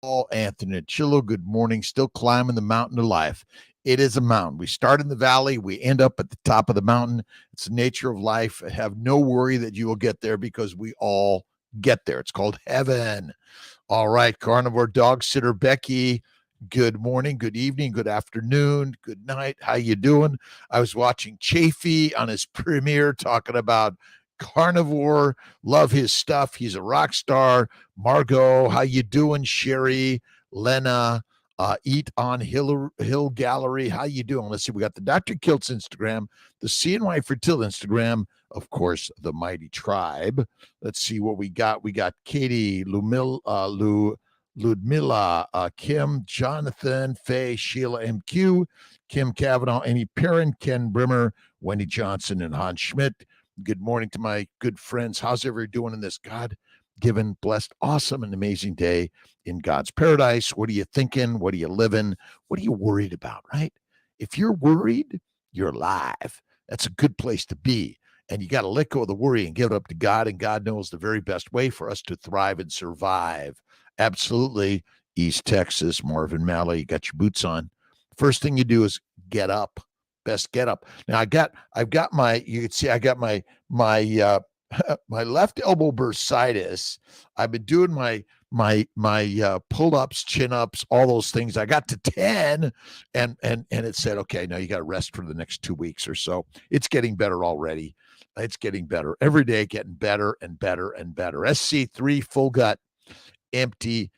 Anthony Chillo, good morning. Still climbing the mountain of life. It is a mountain. We start in the valley, we end up at the top of the mountain. It's the nature of life. Have no worry that you will get there because we all get there. It's called heaven. All right, carnivore dog sitter Becky. Good morning, good evening, good afternoon, good night. How you doing? I was watching Chafee on his premiere talking about carnivore. Love his stuff. He's a rock star. Margot, how you doing? Sherry, Lena, Eat on Hill Gallery. How you doing? Let's see. We got the Dr.Kiltz Instagram, the CNY Fertility Instagram, of course, the Mighty Tribe. Let's see what we got. We got Katie, Ludmilla, Kim, Jonathan, Faye, Sheila MQ, Kim Cavanaugh, Amy Perrin, Ken Brimmer, Wendy Johnson, and Hans Schmidt. Good morning to my good friends. How's everybody doing in this God-given, blessed, awesome, and amazing day in God's paradise? What are you thinking? What are you living? What are you worried about, right? If you're worried, you're alive. That's a good place to be. And you got to let go of the worry and give it up to God. And God knows the very best way for us to thrive and survive. Absolutely. East Texas, Marvin Malley, you got your boots on. First thing you do is get up. Best get up. Now I've got my, you can see I got my my left elbow bursitis. I've been doing my pull-ups, chin-ups, all those things. I got to 10 and it said, okay, now you got to rest for the next 2 weeks or so. It's getting better already. It's getting better every day, getting better and better and better. SC3, full gut, empty,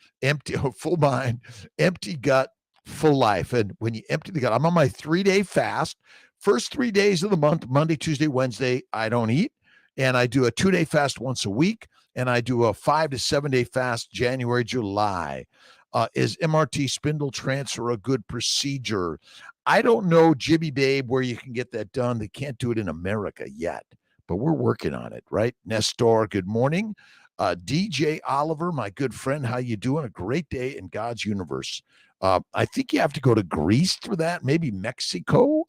full mind, empty gut, full life. And when you empty the gut, I'm on my 3-day fast. First 3 days of the month, Monday, Tuesday, Wednesday, I don't eat. And I do a 2-day fast once a week. And I do a 5 to 7 day fast January, July. Is MRT spindle transfer a good procedure? I don't know, Jibby Babe, where you can get that done. They can't do it in America yet, but we're working on it, right? Nestor, good morning. DJ Oliver, my good friend, how you doing? A great day in God's universe. I think you have to go to Greece for that, maybe Mexico.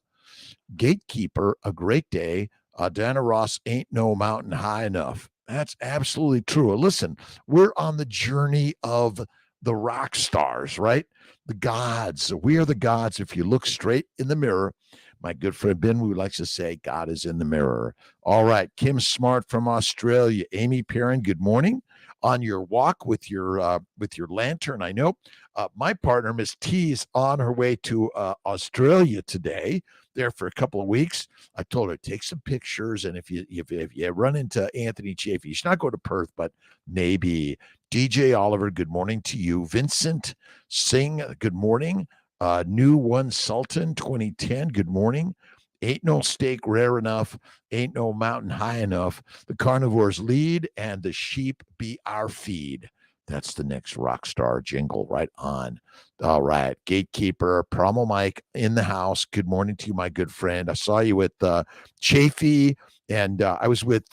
Gatekeeper, a great day. Diana Ross, ain't no mountain high enough. That's absolutely true. Listen, we're on the journey of the rock stars, right? The gods. We are the gods. If you look straight in the mirror, my good friend Ben Wu likes to say, God is in the mirror. All right. Kim Smart from Australia. Amy Perrin, good morning. On your walk with your lantern, I know. My partner, Miss T, is on her way to Australia today, there for a couple of weeks. I told her, take some pictures, and if you run into Anthony Chafee, you should not go to Perth, but maybe. DJ Oliver, good morning to you. Vincent Singh, good morning. New One Sultan 2010, good morning. Ain't no steak rare enough, ain't no mountain high enough. The carnivores lead and the sheep be our feed. That's the next rock star jingle, right on. All right, Gatekeeper, Promo Mike in the house. Good morning to you, my good friend. I saw you with Chafee, and I was with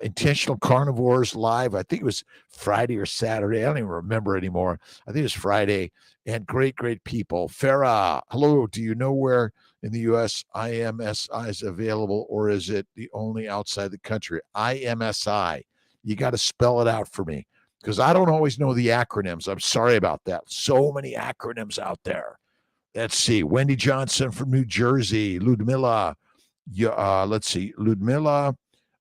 Intentional Carnivores live. I think it was Friday or Saturday. I don't even remember anymore. I think it was Friday. And great people. Farah, hello. Do you know where in the U.S. IMSI is available, or is it the only outside the country? IMSI. You got to spell it out for me, because I don't always know the acronyms. I'm sorry about that. So many acronyms out there. Let's see. Wendy Johnson from New Jersey. Ludmilla. Let's see. Ludmilla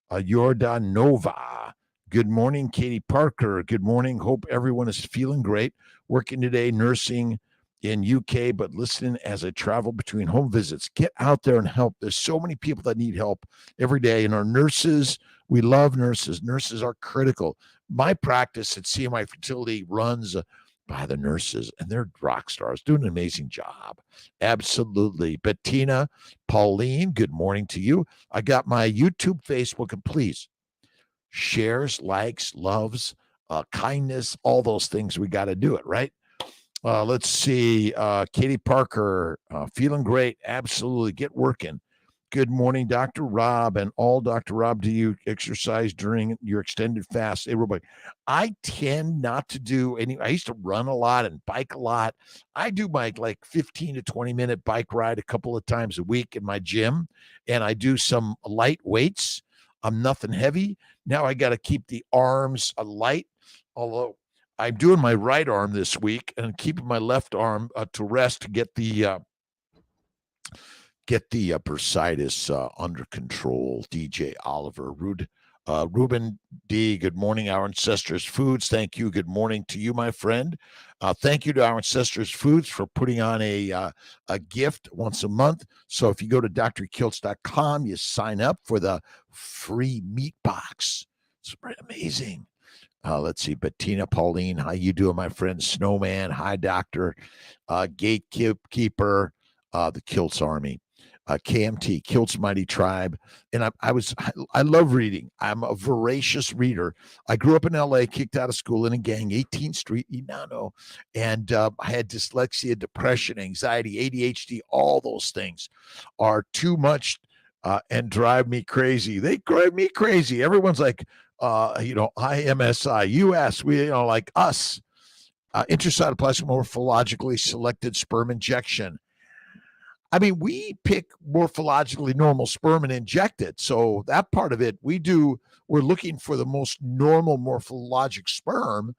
Yordanova. Good morning, Katie Parker. Good morning. Hope everyone is feeling great. Working today, nursing in UK, but listening as I travel between home visits. Get out there and help. There's so many people that need help every day. And our nurses, we love nurses. Nurses are critical. My practice at CMI Fertility runs by the nurses, and they're rock stars, doing an amazing job. Absolutely. Bettina, Pauline, good morning to you. I got my YouTube, Facebook, and please, shares, likes, loves, kindness, all those things. We got to do it, right? Let's see. Katie Parker, feeling great. Absolutely. Get working. Good morning, Dr. Rob, and all. Dr. Rob, do you exercise during your extended fast? Everybody, I tend not to do any. I used to run a lot and bike a lot. I do my 15 to 20 minute bike ride a couple of times a week in my gym, and I do some light weights. I'm nothing heavy. Now I got to keep the arms light, although I'm doing my right arm this week and keeping my left arm to rest to get the bursitis under control. DJ Oliver, Ruben D. Good morning, Our Ancestors Foods. Thank you. Good morning to you, my friend. Thank you to Our Ancestors Foods for putting on a gift once a month. So if you go to drkiltz.com, you sign up for the free meat box. It's amazing. Let's see, Bettina Pauline, how you doing, my friend? Snowman, hi, Doctor. Gatekeeper, the Kiltz Army. KMT, Kiltz Mighty Tribe. And I love reading. I'm a voracious reader. I grew up in LA, kicked out of school in a gang, 18th Street, Inano. And I had dyslexia, depression, anxiety, ADHD. All those things are too much and drive me crazy. They drive me crazy. Everyone's like, IMSI, US, like us, intracytoplasmic morphologically selected sperm injection. I mean, we pick morphologically normal sperm and inject it. So that part of it, we're looking for the most normal morphologic sperm.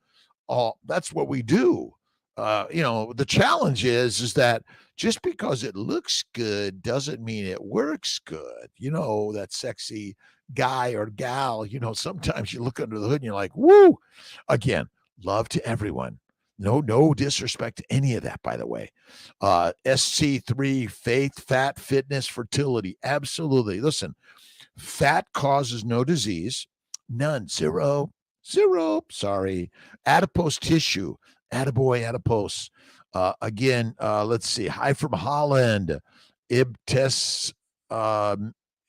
That's what we do. The challenge is that just because it looks good doesn't mean it works good. That sexy guy or gal, sometimes you look under the hood and you're like, woo. Again, love to everyone. No disrespect to any of that, by the way. SC3, faith, fat, fitness, fertility. Absolutely. Listen, fat causes no disease. None. Zero. Sorry. Adipose tissue. Attaboy, adipose. Again, let's see. Hi from Holland. Ibtes.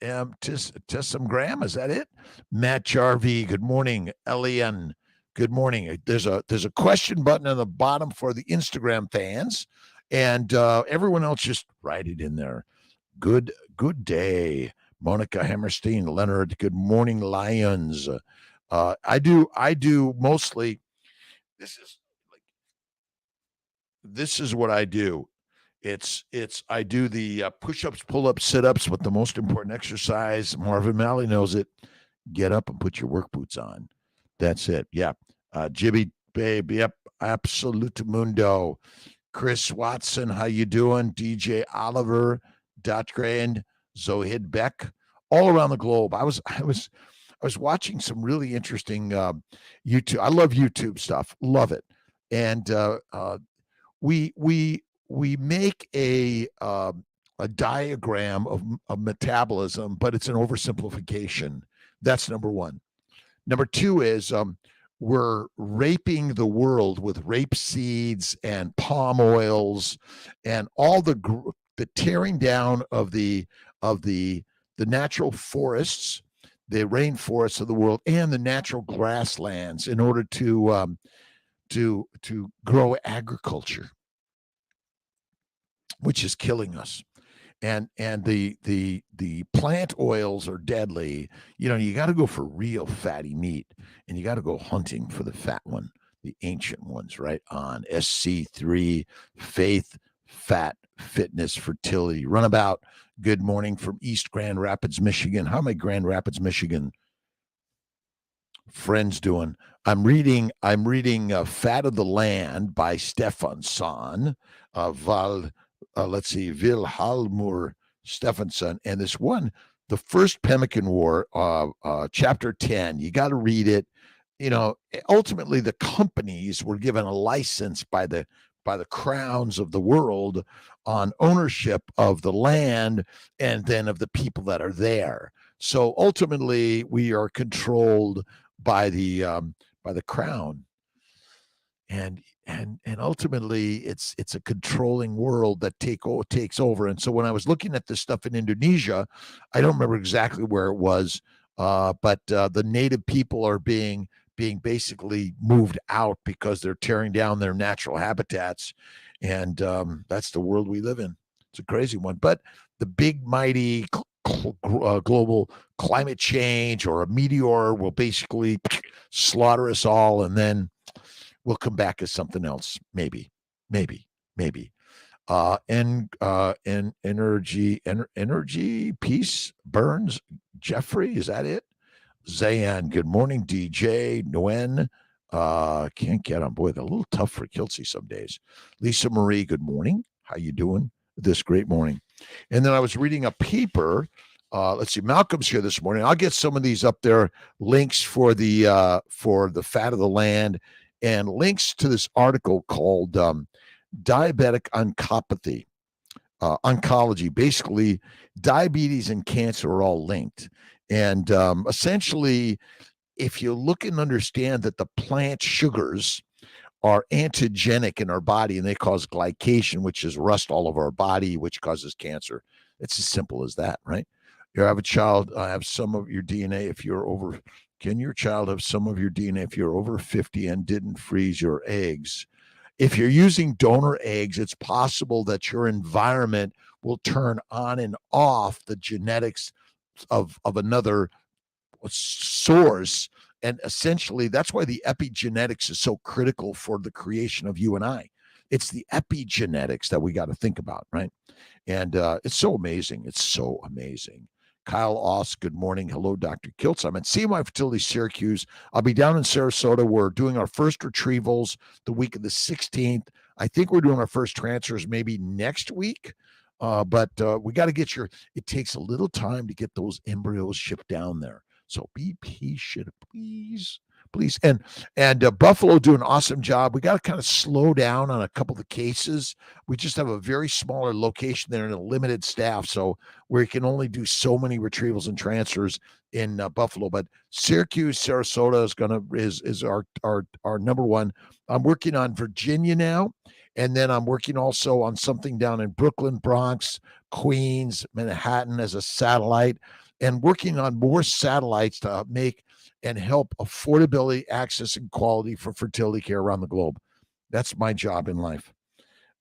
Tessam Graham, is that it? Matt Jarvie, good morning. Elian, good morning. There's a question button on the bottom for the Instagram fans, and everyone else just write it in there. Good day, Monica Hammerstein, Leonard. Good morning, Lions. I do mostly. This is what I do. I do the push-ups, pull-ups, sit-ups, but the most important exercise, Marvin Malley knows it. Get up and put your work boots on. That's it. Yeah. Jibby Babe. Yep. Absolute Mundo. Chris Watson. How you doing? DJ Oliver. Dot Grand. Zohid Beck. All around the globe. I was watching some really interesting YouTube. I love YouTube stuff. Love it. And we make a diagram of metabolism, but it's an oversimplification. That's number one. Number two is we're raping the world with rape seeds and palm oils and all the tearing down of the natural forests, the rainforests of the world, and the natural grasslands in order to grow agriculture, which is killing us. And the plant oils are deadly. You got to go for real fatty meat, and you got to go hunting for the fat one, the ancient ones, right on. SC3, faith, fat, fitness, fertility. Runabout, good morning from East Grand Rapids, Michigan. How are my Grand Rapids, Michigan friends doing? I'm reading Fat of the Land by Stefansson, let's see, Vilhjalmur Stefansson, and this one, the First Pemmican War, chapter 10. You got to read it. Ultimately, the companies were given a license by the crowns of the world on ownership of the land and then of the people that are there. So ultimately, we are controlled by the crown. And ultimately, it's a controlling world that takes over. And so when I was looking at this stuff in Indonesia, I don't remember exactly where it was, but the native people are being basically moved out because they're tearing down their natural habitats, and that's the world we live in. It's a crazy one. But the big, mighty global climate change or a meteor will basically slaughter us all, and then we'll come back as something else. Maybe. Energy, peace, Burns, Jeffrey, is that it? Zayan, good morning, DJ, Nguyen, Can't get on. Boy, they're a little tough for Kiltzy some days. Lisa Marie, good morning. How you doing this great morning? And then I was reading a paper. Let's see, Malcolm's here this morning. I'll get some of these up there, links for the fat of the land and links to this article called Diabetic Oncopathy. Oncology. Basically, diabetes and cancer are all linked. And essentially, if you look and understand that the plant sugars are antigenic in our body and they cause glycation, which is rust all over our body, which causes cancer. It's as simple as that, right? You have a child, have some of your DNA if you're over. Can your child have some of your DNA if you're over 50 and didn't freeze your eggs? If you're using donor eggs, it's possible that your environment will turn on and off the genetics of another source. And essentially, that's why the epigenetics is so critical for the creation of you and I. It's the epigenetics that we got to think about, right? And it's so amazing. It's so amazing. Kyle Oss, good morning. Hello, Dr. Kiltz. I'm at CMI Fertility Syracuse. I'll be down in Sarasota. We're doing our first retrievals the week of the 16th. I think we're doing our first transfers maybe next week. But we got to get it takes a little time to get those embryos shipped down there. So be patient, please. And Buffalo do an awesome job. We got to kind of slow down on a couple of the cases. We just have a very smaller location there and a limited staff, so we can only do so many retrievals and transfers in Buffalo. But Syracuse, Sarasota is our number one. I'm working on Virginia now, and then I'm working also on something down in Brooklyn, Bronx, Queens, Manhattan as a satellite, and working on more satellites to make and help affordability, access, and quality for fertility care around the globe. That's my job in life.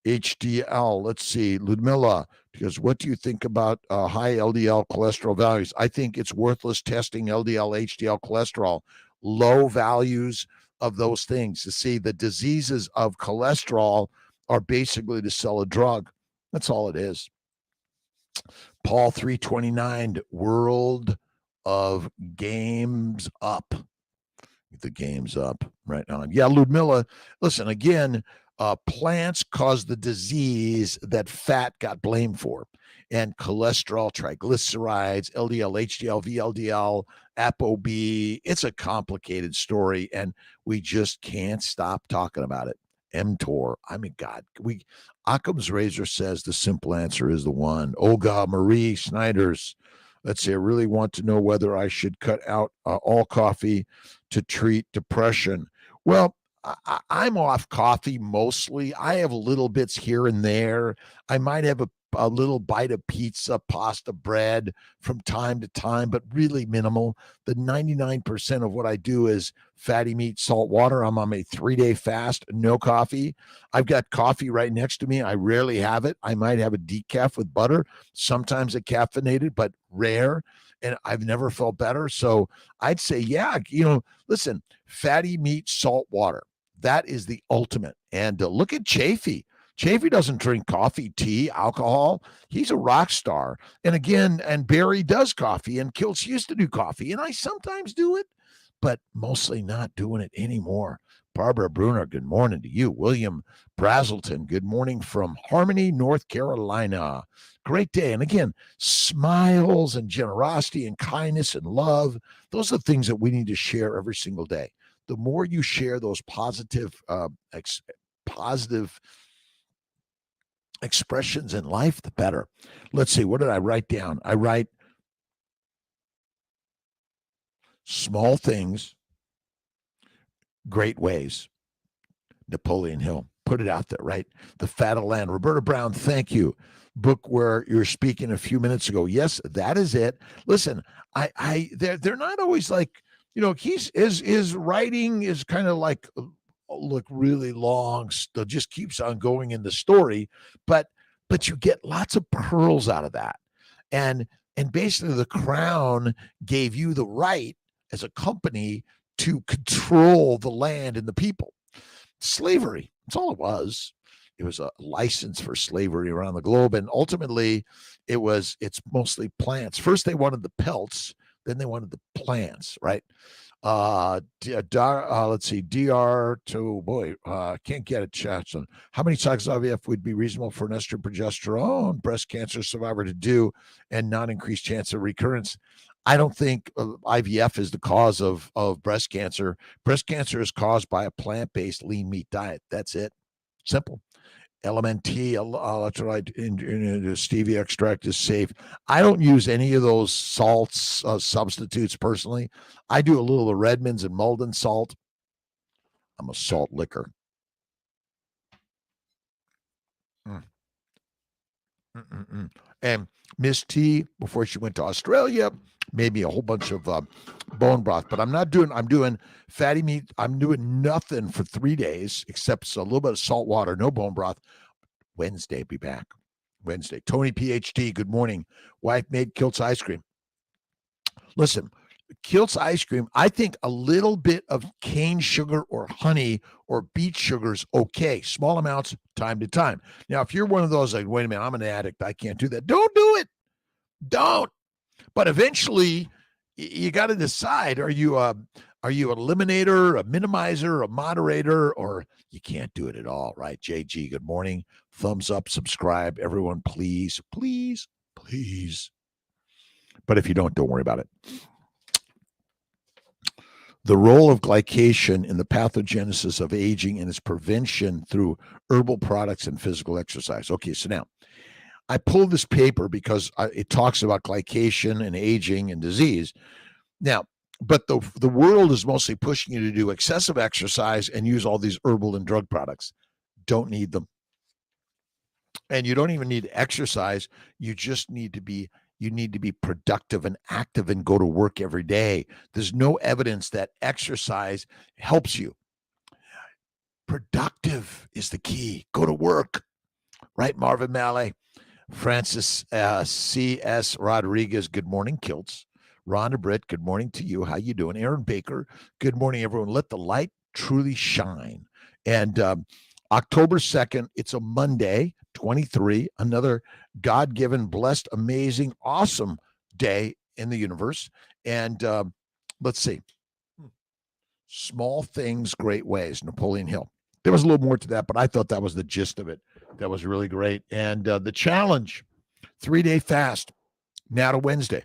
HDL, let's see, Ludmilla, because what do you think about high LDL cholesterol values? I think it's worthless testing LDL, HDL cholesterol, low values of those things. To see the diseases of cholesterol are basically to sell a drug. That's all it is. Paul 329, World of Games Up. The game's up right on. Yeah, Ludmilla, listen, again, plants cause the disease that fat got blamed for. And cholesterol, triglycerides, LDL, HDL, VLDL, ApoB, it's a complicated story, and we just can't stop talking about it. mTOR, I mean, God, Occam's razor says the simple answer is the one. Olga Marie Snyder's, let's say, I really want to know whether I should cut out all coffee to treat depression. Well, I'm off coffee mostly. I have little bits here and there. I might have a little bite of pizza, pasta, bread from time to time, but really minimal. The 99% of what I do is fatty meat, salt water. I'm on a 3-day fast, no coffee. I've got coffee right next to me. I rarely have it. I might have a decaf with butter, sometimes a caffeinated, but rare. And I've never felt better. So I'd say, yeah, listen, fatty meat, salt water. That is the ultimate. And look at Chafee. Chafee doesn't drink coffee, tea, alcohol. He's a rock star. And again, and Barry does coffee, and Kiltz used to do coffee. And I sometimes do it, but mostly not doing it anymore. Barbara Bruner, good morning to you. William Brazelton, good morning from Harmony, North Carolina. Great day. And again, smiles and generosity and kindness and love, those are the things that we need to share every single day. The more you share those positive expressions in life, the better. Let's see, what did I write down? I write small things, great ways. Napoleon Hill, put it out there, right? The Fat of Land. Roberta Brown, thank you. Book where you're speaking a few minutes ago. Yes, that is it. Listen, they're not always like, his writing is kind of like, look, really long, still just keeps on going in the story, but you get lots of pearls out of that. And basically the Crown gave you the right as a company to control the land and the people. Slavery, that's all it was. It was a license for slavery around the globe. And ultimately it's mostly plants. First, they wanted the pelts. Then they wanted the plants, right? Let's see, can't get it. Jackson. How many cycles of IVF would be reasonable for an estrogen progesterone breast cancer survivor to do and not increase chance of recurrence? I don't think IVF is the cause of breast cancer. Breast cancer is caused by a plant-based lean meat diet. That's it. Simple. LMNT, electrolyte in stevia extract is safe. I don't use any of those salts substitutes personally. I do a little of Redmond's and Malden salt. I'm a salt licker. And Miss T, before she went to Australia, made me a whole bunch of bone broth. But I'm doing fatty meat. I'm doing nothing for 3 days except a little bit of salt water, no bone broth. Wednesday, be back. Wednesday. Tony PhD, good morning. Wife made Kiltz ice cream. Listen, Kiltz ice cream, I think a little bit of cane sugar or honey or beet sugar is okay. Small amounts, time to time. Now, if you're one of those like, wait a minute, I'm an addict, I can't do that. Don't do it. Don't. But eventually, you got to decide: are you an eliminator, a minimizer, a moderator, or you can't do it at all, right? JG, good morning. Thumbs up, subscribe, everyone, please, please, please. But if you don't worry about it. The role of glycation in the pathogenesis of aging and its prevention through herbal products and physical exercise. Okay, so now I pulled this paper because it talks about glycation and aging and disease. Now, but the world is mostly pushing you to do excessive exercise and use all these herbal and drug products. Don't need them. And you don't even need to exercise. You just need to be productive and active and go to work every day. There's no evidence that exercise helps you. Productive is the key. Go to work. Right, Marvin Mallet? Francis C.S. Rodriguez, good morning, Kiltz. Rhonda Britt, good morning to you. How you doing? Aaron Baker, good morning, everyone. Let the light truly shine. And October 2nd, it's a Monday, 23, another God-given, blessed, amazing, awesome day in the universe. And let's see. Small things, great ways, Napoleon Hill. There was a little more to that, but I thought that was the gist of it. That was really great. And the challenge, 3-day fast, now to Wednesday.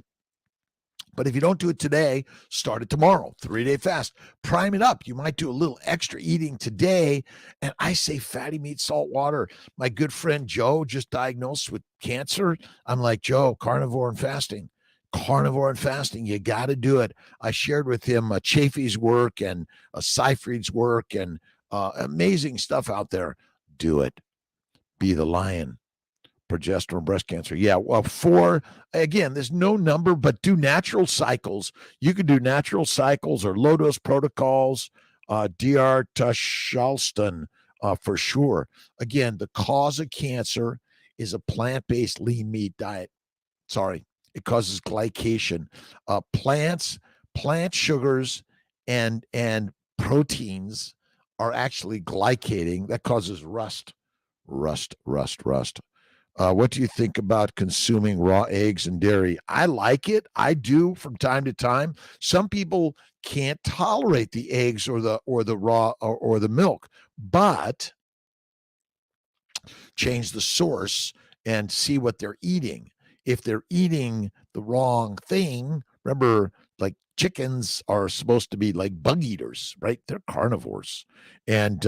But if you don't do it today, start it tomorrow. 3-day fast. Prime it up. You might do a little extra eating today. And I say fatty meat, salt water. My good friend Joe just diagnosed with cancer. I'm like, Joe, carnivore and fasting. Carnivore and fasting. You got to do it. I shared with him Chafee's work and Seyfried's work and amazing stuff out there. Do it. Be the lion. Progesterone, breast cancer. Yeah, well, again, there's no number, but do natural cycles. You could do natural cycles or low-dose protocols, Dr. Tushalston, for sure. Again, the cause of cancer is a plant-based lean meat diet. Sorry, it causes glycation. Plant sugars and proteins are actually glycating. That causes rust. What do you think about consuming raw eggs and dairy? I like it. I do from time to time. Some people can't tolerate the eggs or the raw or the milk, but change the source and see what they're eating. If they're eating the wrong thing, remember, like chickens are supposed to be like bug eaters, right? They're carnivores, and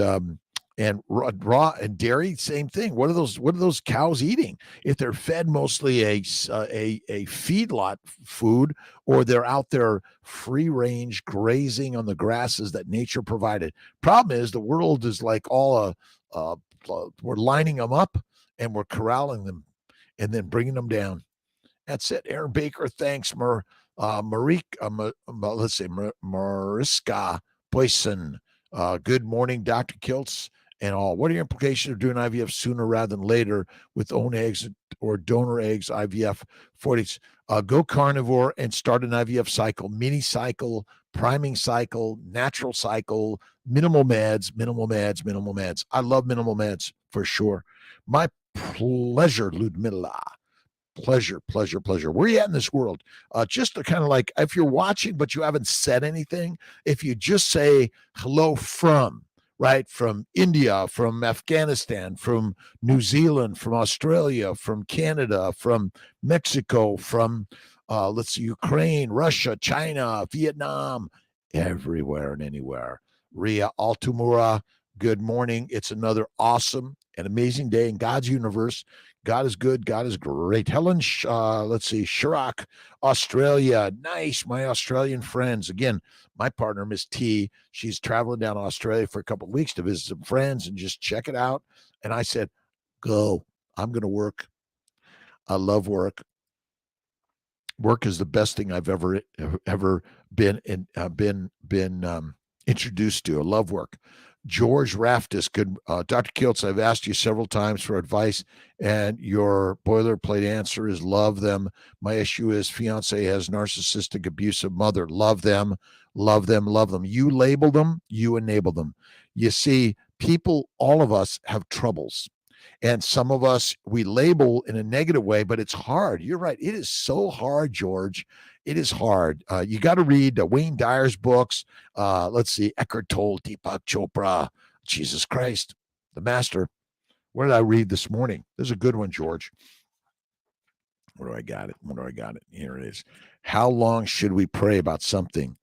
raw and dairy, same thing. What are those cows eating? If they're fed mostly a feedlot food, or they're out there free range grazing on the grasses that nature provided. Problem is, the world is like all we're lining them up and we're corralling them and then bringing them down. That's it. Aaron Baker, thanks. Mariska Boyson. Good morning, Dr. Kiltz and all. What are your implications of doing IVF sooner rather than later with own eggs or donor eggs, IVF 40s? Go carnivore and start an IVF cycle, mini cycle, priming cycle, natural cycle, minimal meds. I love minimal meds for sure. My pleasure, Ludmilla. Pleasure. Where are you at in this world? Just to kind of like, if you're watching but you haven't said anything, if you just say hello from, right, from India, from Afghanistan, from New Zealand, from Australia, from Canada, from Mexico, from let's see, Ukraine, Russia, China, Vietnam, everywhere and anywhere. Ria Altumura, good morning. It's another awesome and amazing day in God's universe. God is good. God is great. Helen, let's see, Chirac, Australia. Nice. My Australian friends. Again, my partner, Miss T, she's traveling down to Australia for a couple of weeks to visit some friends and just check it out. And I said, go. I'm going to work. I love work. Work is the best thing I've ever been introduced to. I love work. George Raftis, good. Dr. Kiltz, I've asked you several times for advice, and your boilerplate answer is love them. My issue is fiance has narcissistic, abusive mother. Love them, love them, love them. You label them, you enable them. You see, people, all of us have troubles. And some of us, we label in a negative way, but it's hard. You're right. It is so hard, George. It is hard. You got to read Wayne Dyer's books. Let's see, Eckhart Tolle, Deepak Chopra, Jesus Christ, the master. What did I read this morning? There's a good one, George. Where do I got it? Here it is. How long should we pray about something?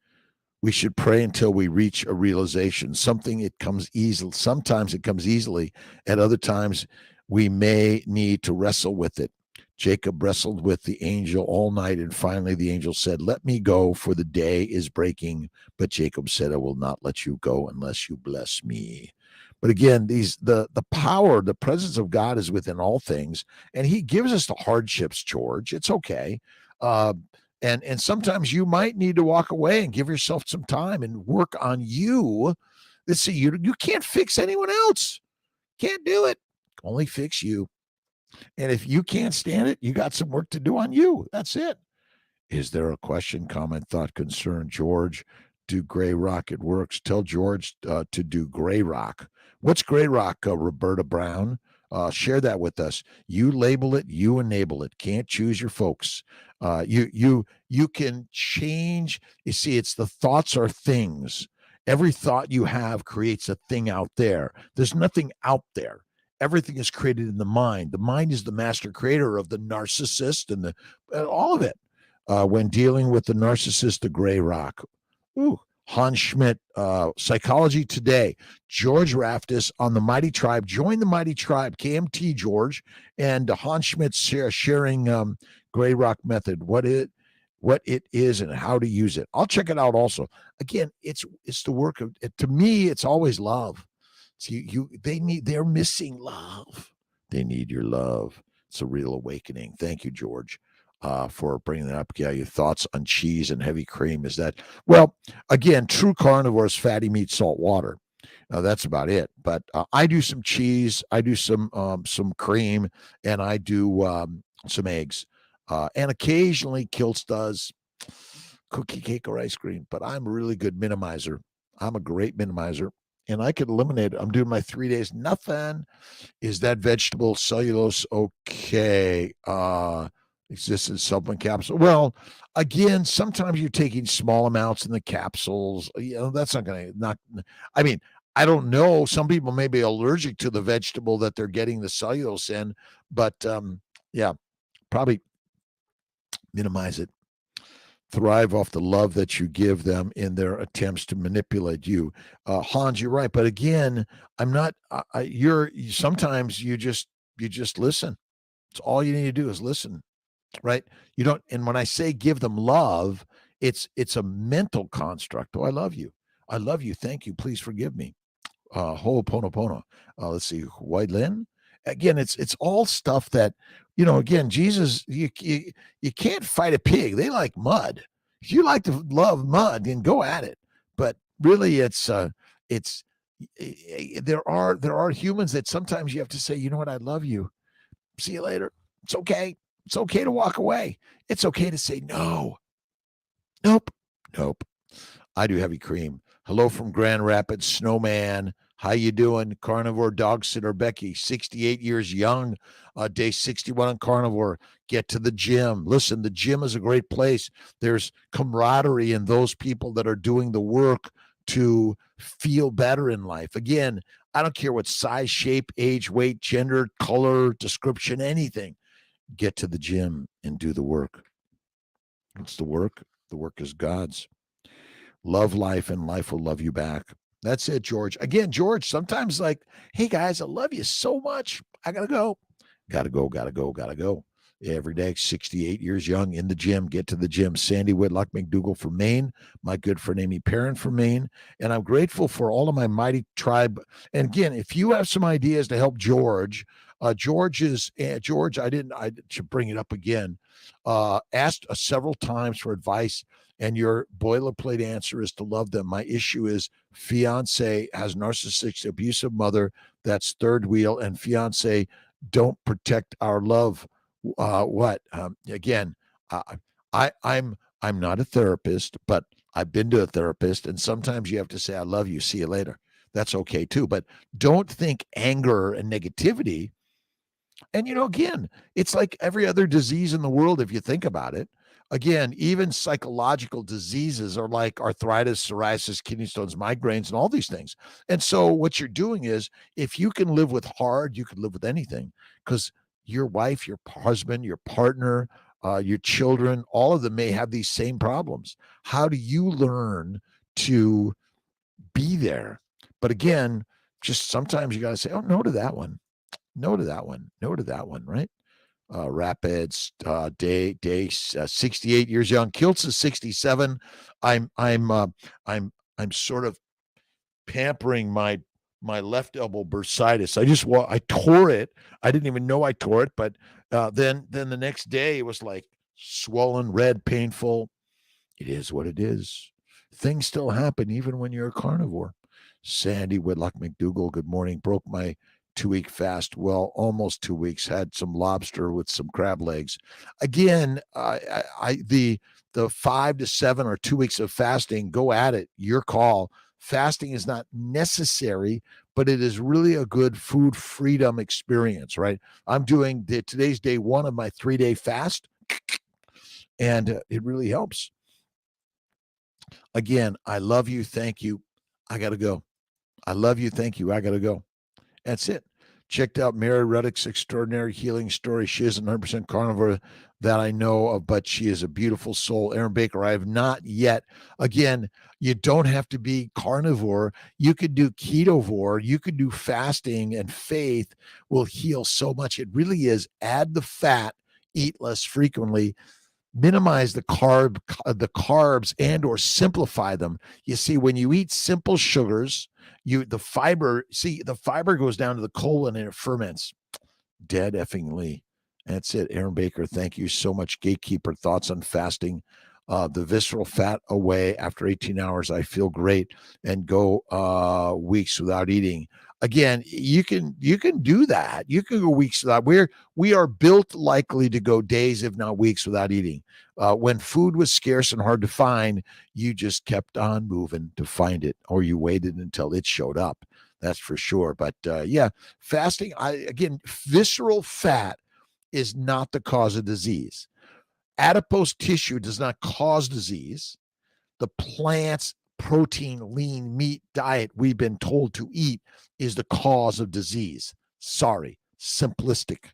We should pray until we reach a realization. Something it comes easily. Sometimes it comes easily. At other times, we may need to wrestle with it. Jacob wrestled with the angel all night, and finally the angel said, "Let me go, for the day is breaking." But Jacob said, "I will not let you go unless you bless me." But again, the power, the presence of God is within all things, and He gives us the hardships, George. It's okay. And sometimes you might need to walk away and give yourself some time and work on you. Let's see, you can't fix anyone else. Can't do it. Only fix you. And if you can't stand it, you got some work to do on you. That's it. Is there a question, comment, thought, concern? George, do Gray Rock, it works. Tell George to do Gray Rock. What's Gray Rock, Roberta Brown? Share that with us. You label it, you enable it. Can't choose your folks. You can change. You see, it's the thoughts are things. Every thought you have creates a thing out there. There's nothing out there. Everything is created in the mind. The mind is the master creator of the narcissist and all of it. When dealing with the narcissist, the Gray Rock. Ooh, Hans Schmidt, Psychology Today. George Raftis on the Mighty Tribe. Join the Mighty Tribe, KMT George, and Hans Schmidt sharing Gray Rock method, what it is and how to use it. I'll check it out also. Again, it's the work of, to me, it's always love. See, they're missing love. They need your love. It's a real awakening. Thank you, George, for bringing that up. Yeah, your thoughts on cheese and heavy cream is that, well, again, true carnivores, fatty meat, salt water. That's about it. But I do some cheese, I do some cream, and I do some eggs. And occasionally Kiltz does cookie, cake, or ice cream. But I'm a really good minimizer. I'm a great minimizer. And I could eliminate it. I'm doing my 3 days. Nothing. Is that vegetable cellulose okay? Exists in supplement capsule. Well, again, sometimes you're taking small amounts in the capsules. That's not going to I mean, I don't know. Some people may be allergic to the vegetable that they're getting the cellulose in, but yeah, probably minimize it. Thrive off the love that you give them in their attempts to manipulate you. Hans, you're right. But again, I'm not, sometimes you just listen. It's all you need to do is listen, right? You don't, and when I say give them love, it's a mental construct. Oh, I love you. I love you. Thank you. Please forgive me. Ho'oponopono. Let's see. White Lynn. Again, it's all stuff that, again, Jesus, you can't fight a pig. They like mud. If you like to love mud, then go at it. But really, there are humans that sometimes you have to say, you know what, I love you. See you later. It's okay. It's okay to walk away. It's okay to say no. Nope. I do heavy cream. Hello from Grand Rapids, Snowman. How you doing, carnivore dog sitter Becky? 68 years young, day 61 on carnivore. Get to the gym. Listen, the gym is a great place. There's camaraderie in those people that are doing the work to feel better in life. Again, I don't care what size, shape, age, weight, gender, color, description, anything. Get to the gym and do the work. What's the work? The work is God's. Love life and life will love you back. That's it, George. Again, George, sometimes like, hey guys, I love you so much. I gotta go. Gotta go, gotta go, gotta go. Every day, 68 years young, in the gym, get to the gym. Sandy Whitlock McDougall from Maine, my good friend Amy Perrin from Maine. And I'm grateful for all of my mighty tribe. And again, if you have some ideas to help George, George, I should bring it up again, asked several times for advice, and your boilerplate answer is to love them. My issue is fiance has narcissistic, abusive mother. That's third wheel, and fiance don't protect our love. Again, I'm not a therapist, but I've been to a therapist, and sometimes you have to say, I love you, see you later. That's okay too. But don't think anger and negativity. And, again, it's like every other disease in the world, if you think about it. Again, even psychological diseases are like arthritis, psoriasis, kidney stones, migraines, and all these things. And so what you're doing is, if you can live with hard, you can live with anything, because your wife, your husband, your partner, your children, all of them may have these same problems. How do you learn to be there? But again, just sometimes you got to say, oh, no to that one. No to that one. No to that one, right? Rapids, day 68 years young. Kiltz is 67. I'm sort of pampering my left elbow bursitis. I tore it. I didn't even know I tore it, but then the next day it was like swollen, red, painful. It is what it is. Things still happen even when you're a carnivore. Sandy Whitlock McDougall, good morning. Broke my 2-week fast. Well, almost 2 weeks. Had some lobster with some crab legs. Again, the 5 to 7 or 2 weeks of fasting, go at it. Your call. Fasting is not necessary, but it is really a good food freedom experience, right? I'm doing today's day 1 of my 3-day fast, and it really helps. Again, I love you. Thank you. I got to go. I love you. Thank you. I got to go. That's it. Checked out Mary Reddick's extraordinary healing story. She isn't 100% carnivore that I know of, but she is a beautiful soul. Aaron Baker, I have not yet. Again, you don't have to be carnivore. You could do ketovore. You could do fasting, and faith will heal so much. It really is. Add the fat, eat less frequently, minimize the carbs and or simplify them. You see, when you eat simple sugars, the fiber goes down to the colon and it ferments. Dead effingly. That's it. Aaron Baker, thank you so much. Gatekeeper, thoughts on fasting. The visceral fat away after 18 hours. I feel great, and go weeks without eating. Again, you can do that. You can go weeks without. We are built likely to go days, if not weeks, without eating. When food was scarce and hard to find, you just kept on moving to find it, or you waited until it showed up. That's for sure. But yeah, fasting. Again, visceral fat is not the cause of disease. Adipose tissue does not cause disease. The plant's protein, lean meat diet we've been told to eat is the cause of disease. Sorry, simplistic.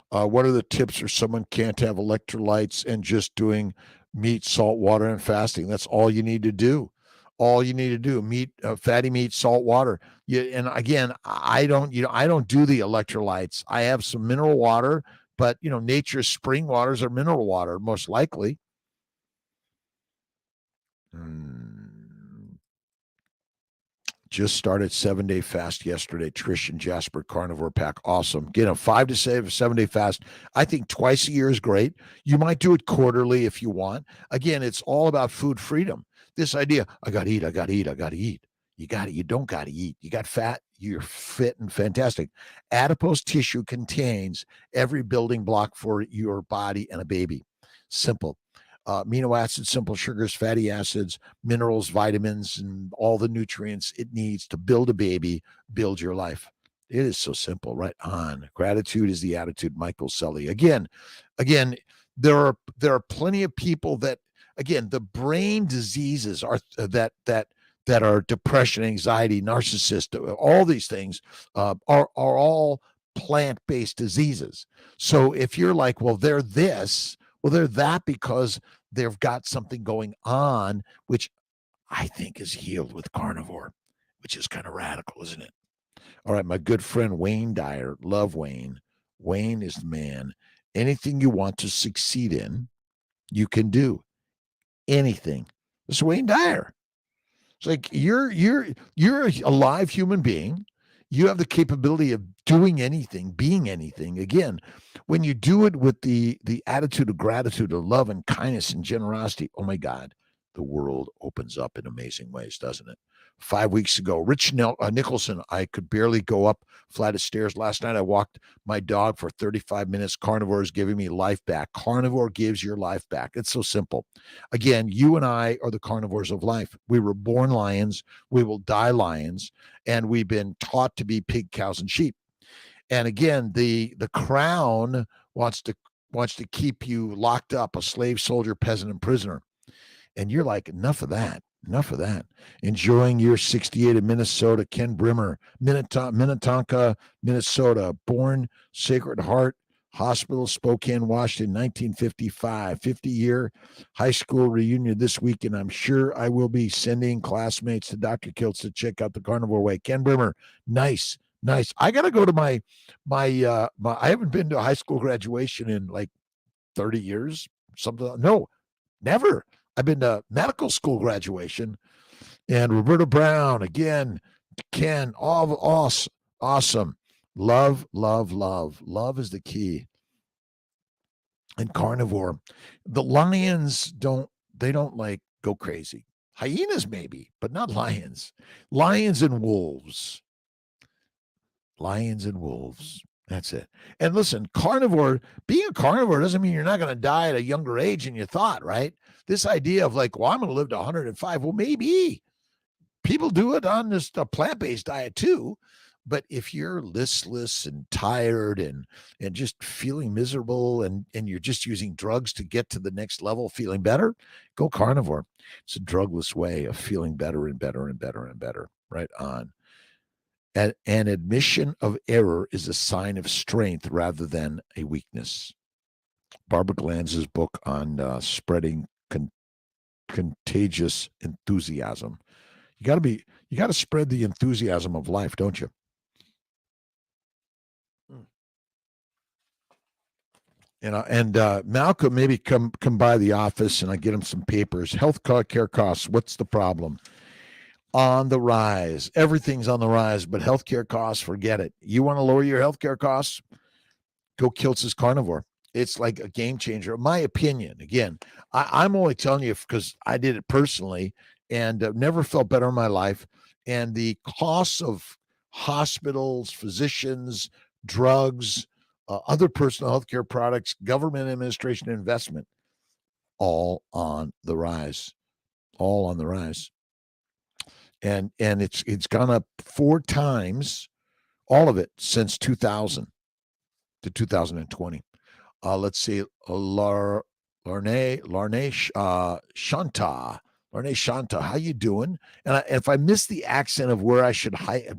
What are the tips for someone can't have electrolytes and just doing meat, salt, water, and fasting? That's all you need to do. All you need to do: meat, fatty meat, salt, water. And again, I don't do the electrolytes. I have some mineral water, but nature's spring waters are mineral water, most likely. Just started 7-day fast yesterday. Trish and Jasper Carnivore Pack. Awesome. Get a 5 to 7-day fast. I think twice a year is great. You might do it quarterly if you want. Again, it's all about food freedom. This idea, I got to eat, I got to eat, I got to eat. You don't got to eat. You got fat, you're fit and fantastic. Adipose tissue contains every building block for your body and a baby. Simple. amino acids, simple sugars, fatty acids, minerals, vitamins, and all the nutrients it needs to build a baby, build your life. It is so simple, right on. Gratitude is the attitude, Michael Sully. Again, there are plenty of people that, again, the brain diseases are that are depression, anxiety, narcissist, all these things are all plant-based diseases. So if you're like, well, they're this, well, they're that because they've got something going on, which I think is healed with carnivore, which is kind of radical, isn't it? All right, my good friend Wayne Dyer, love Wayne. Wayne is the man. Anything you want to succeed in, you can do. Anything. This is Wayne Dyer. It's like you're a live human being. You have the capability of doing anything, being anything. Again, when you do it with the attitude of gratitude, of love and kindness and generosity, oh my God, the world opens up in amazing ways, doesn't it? 5 weeks ago, Rich Nicholson, I could barely go up flight of stairs. Last night, I walked my dog for 35 minutes. Carnivore is giving me life back. Carnivore gives your life back. It's so simple. Again, you and I are the carnivores of life. We were born lions. We will die lions. And we've been taught to be pig, cows, and sheep. And again, the crown wants to keep you locked up, a slave, soldier, peasant, and prisoner. And you're like, enough of that. Enough of that. Enjoying year 68 in Minnesota, Ken Brimmer, Minnetonka, Minnesota, born Sacred Heart Hospital, Spokane, Washington, 1955, 50-year high school reunion this week, and I'm sure I will be sending classmates to Dr. Kiltz to check out the Carnivore Way. Ken Brimmer, nice. I got to go to my I haven't been to a high school graduation in like 30 years, something. No, never. I've been to medical school graduation, and Roberta Brown again, Ken, all awesome. Love is the key. And carnivore, the lions don't like go crazy. Hyenas maybe, but not lions. Lions and wolves. That's it. And listen, being a carnivore doesn't mean you're not going to die at a younger age than you thought, right? This idea of like, well, I'm going to live to 105. Well, maybe people do it on this plant-based diet too. But if you're listless and tired and just feeling miserable and you're just using drugs to get to the next level, feeling better, go carnivore. It's a drugless way of feeling better and better and better and better. Right on. An admission of error is a sign of strength rather than a weakness. Barbara Glanz's book on spreading contagious enthusiasm. You got to spread the enthusiasm of life, don't you? And Malcolm, maybe come by the office and I get him some papers. Health care costs. What's the problem? On the rise. Everything's on the rise, but healthcare costs, forget it. You want to lower your healthcare costs? Go Kiltz's Carnivore. It's like a game changer. In my opinion, again, I'm only telling you because I did it personally and never felt better in my life. And the costs of hospitals, physicians, drugs, other personal healthcare products, government administration, investment, all on the rise. All on the rise. And it's gone up 4 times, all of it since 2000 to 2020. Let's see, Larne Shanta, how you doing? And if I missed the accent of where I should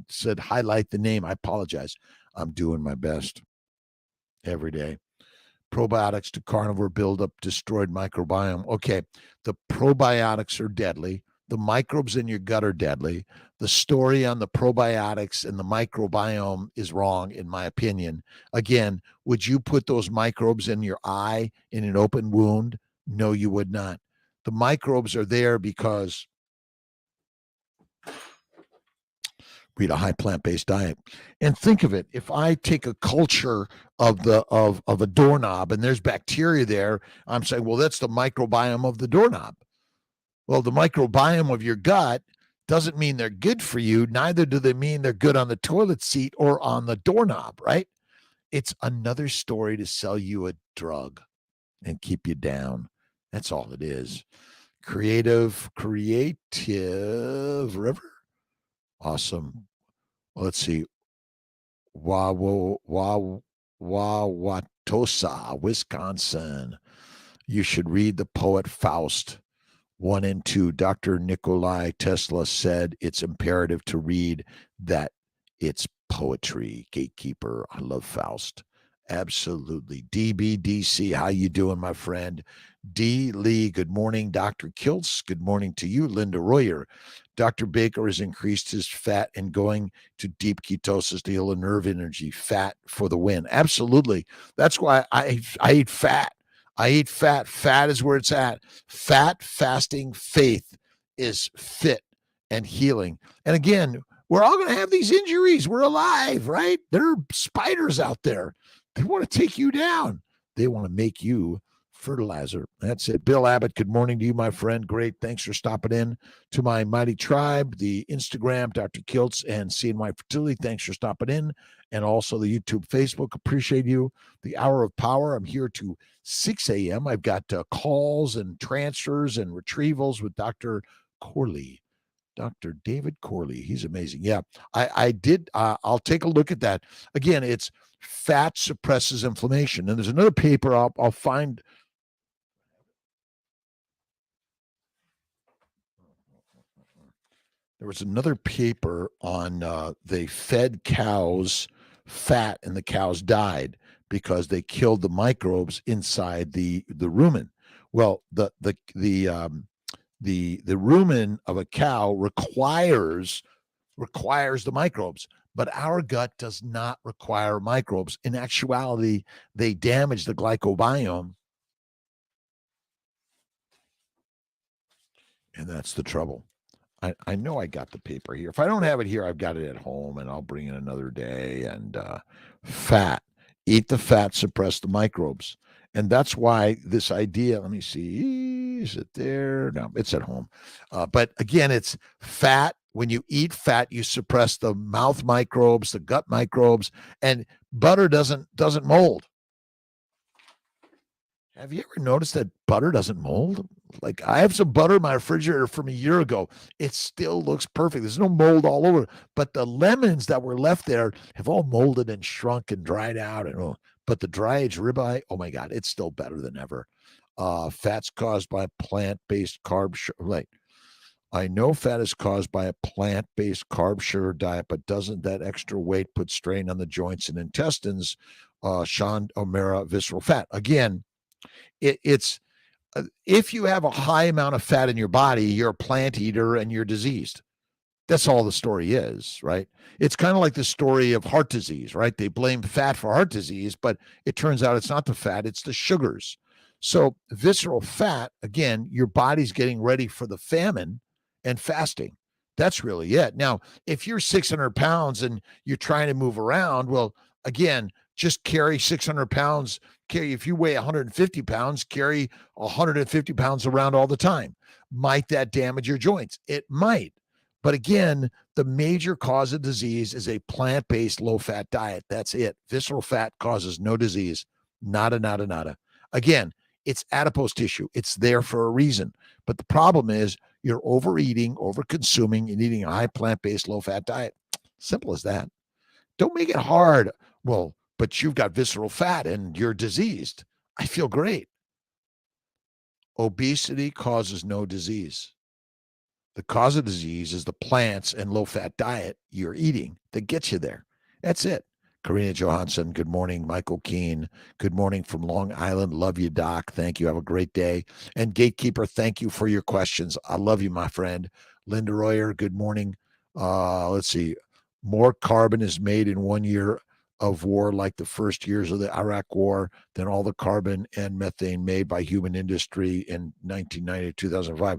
said highlight the name, I apologize. I'm doing my best every day. Probiotics to carnivore buildup, destroyed microbiome. Okay, the probiotics are deadly. The microbes in your gut are deadly. The story on the probiotics and the microbiome is wrong, in my opinion. Again, would you put those microbes in your eye in an open wound? No, you would not. The microbes are there because we eat a high plant-based diet. And think of it, if I take a culture of a doorknob and there's bacteria there, I'm saying, well, that's the microbiome of the doorknob. Well, the microbiome of your gut doesn't mean they're good for you. Neither do they mean they're good on the toilet seat or on the doorknob, right? It's another story to sell you a drug and keep you down. That's all it is. Creative River. Awesome. Well, let's see. Wauwatosa, Wisconsin. You should read the poet Faust 1 and 2. Dr. Nikolai Tesla said it's imperative to read that. It's poetry. Gatekeeper. I love Faust. Absolutely. DBDC, how you doing, my friend? D. Lee, good morning. Dr. Kiltz, good morning to you. Linda Royer. Dr. Baker has increased his fat and going to deep ketosis to heal a nerve energy. Fat for the win. Absolutely. That's why I eat fat. I eat fat. Fat is where it's at. Fat fasting faith is fit and healing. And again, we're all going to have these injuries. We're alive, right? There are spiders out there. They want to take you down. They want to make you fertilizer. That's it. Bill Abbott, good morning to you, my friend. Great. Thanks for stopping in to my mighty tribe, the Instagram, Dr. Kiltz, and Seeing My Fertility. Thanks for stopping in. And also the YouTube, Facebook. Appreciate you. The Hour of Power. I'm here to 6 a.m. I've got calls and transfers and retrievals with Dr. Corley. Dr. David Corley. He's amazing. Yeah, I did. I'll take a look at that. Again, it's fat suppresses inflammation. And there's another paper I'll find. There was another paper on they fed cows fat and the cows died because they killed the microbes inside the rumen. Well, the rumen of a cow requires the microbes, but our gut does not require microbes. In actuality, they damage the glycobiome, and that's the trouble. I know I got the paper here. If I don't have it here, I've got it at home, and I'll bring it another day. And fat, eat the fat, suppress the microbes. And that's why this idea, let me see, is it there? No, it's at home. But again, it's fat. When you eat fat, you suppress the mouth microbes, the gut microbes, and butter doesn't mold. Have you ever noticed that butter doesn't mold? Like I have some butter in my refrigerator from a year ago. It still looks perfect. There's no mold all over. But the lemons that were left there have all molded and shrunk and dried out. But the dry aged ribeye, oh my God, it's still better than ever. Fats caused by plant-based carb right. I know fat is caused by a plant-based carb sugar diet, but doesn't that extra weight put strain on the joints and intestines? Sean O'Mara, visceral fat. Again, it's if you have a high amount of fat in your body, you're a plant eater and you're diseased. That's all the story is, right? It's kind of like the story of heart disease, right? They blame fat for heart disease, but it turns out it's not the fat, it's the sugars. So, visceral fat, again, your body's getting ready for the famine and fasting. That's really it. Now, if you're 600 pounds and you're trying to move around, well, again, just carry 600 pounds. If you weigh 150 pounds, carry 150 pounds around all the time. Might that damage your joints? It might. But again, the major cause of disease is a plant-based low-fat diet. That's it. Visceral fat causes no disease. Nada, nada, nada. Again, it's adipose tissue. It's there for a reason. But the problem is you're overeating, over-consuming, and eating a high plant-based low-fat diet. Simple as that. Don't make it hard. Well, but you've got visceral fat and you're diseased. I feel great. Obesity causes no disease. The cause of disease is the plants and low fat diet you're eating that gets you there. That's it. Karina Johansson, good morning. Michael Keene, good morning from Long Island. Love you, Doc. Thank you. Have a great day. And Gatekeeper, thank you for your questions. I love you, my friend. Linda Royer, good morning. Let's see. More carbon is made in 1 year of war, like the first years of the Iraq War, than all the carbon and methane made by human industry in 1990 to 2005.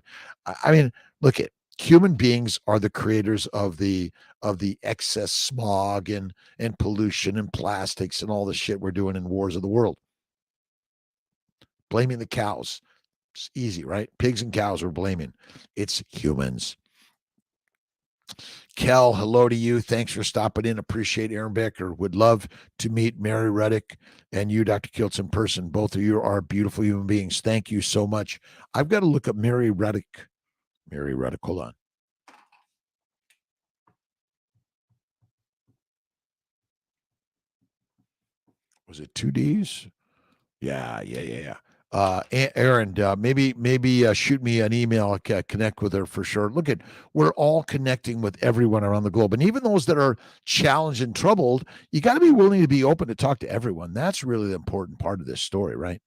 I mean, look at human beings are the creators of the excess smog and pollution and plastics and all the shit we're doing in wars of the world. Blaming the cows. It's easy, right? Pigs and cows are blaming. It's humans. Kel, hello to you. Thanks for stopping in. Appreciate Aaron Becker. Would love to meet Mary Reddick and you, Dr. Kiltz, in person. Both of you are beautiful human beings. Thank you so much. I've got to look up Mary Reddick. Mary Reddick, hold on. Was it 2 Ds? Yeah. Aaron, maybe shoot me an email. Connect with her for sure. Look at, we're all connecting with everyone around the globe, and even those that are challenged and troubled. You got to be willing to be open to talk to everyone. That's really the important part of this story, right?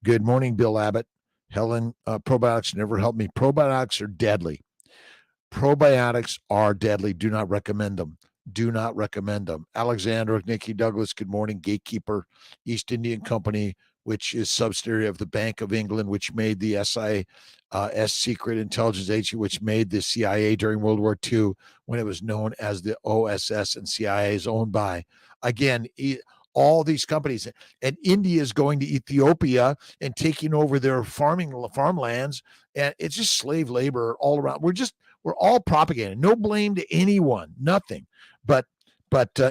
Good morning, Bill Abbott. Helen, probiotics never helped me. Probiotics are deadly. Probiotics are deadly. Do not recommend them. Do not recommend them. Alexandra, Nikki Douglas, good morning. Gatekeeper, East Indian Company, which is subsidiary of the Bank of England, which made the SIS secret intelligence agency, which made the CIA during World War II, when it was known as the OSS, and CIA is owned by, again, all these companies. And India is going to Ethiopia and taking over their farmlands, and it's just slave labor all around. We're all propagating. No blame to anyone, nothing. But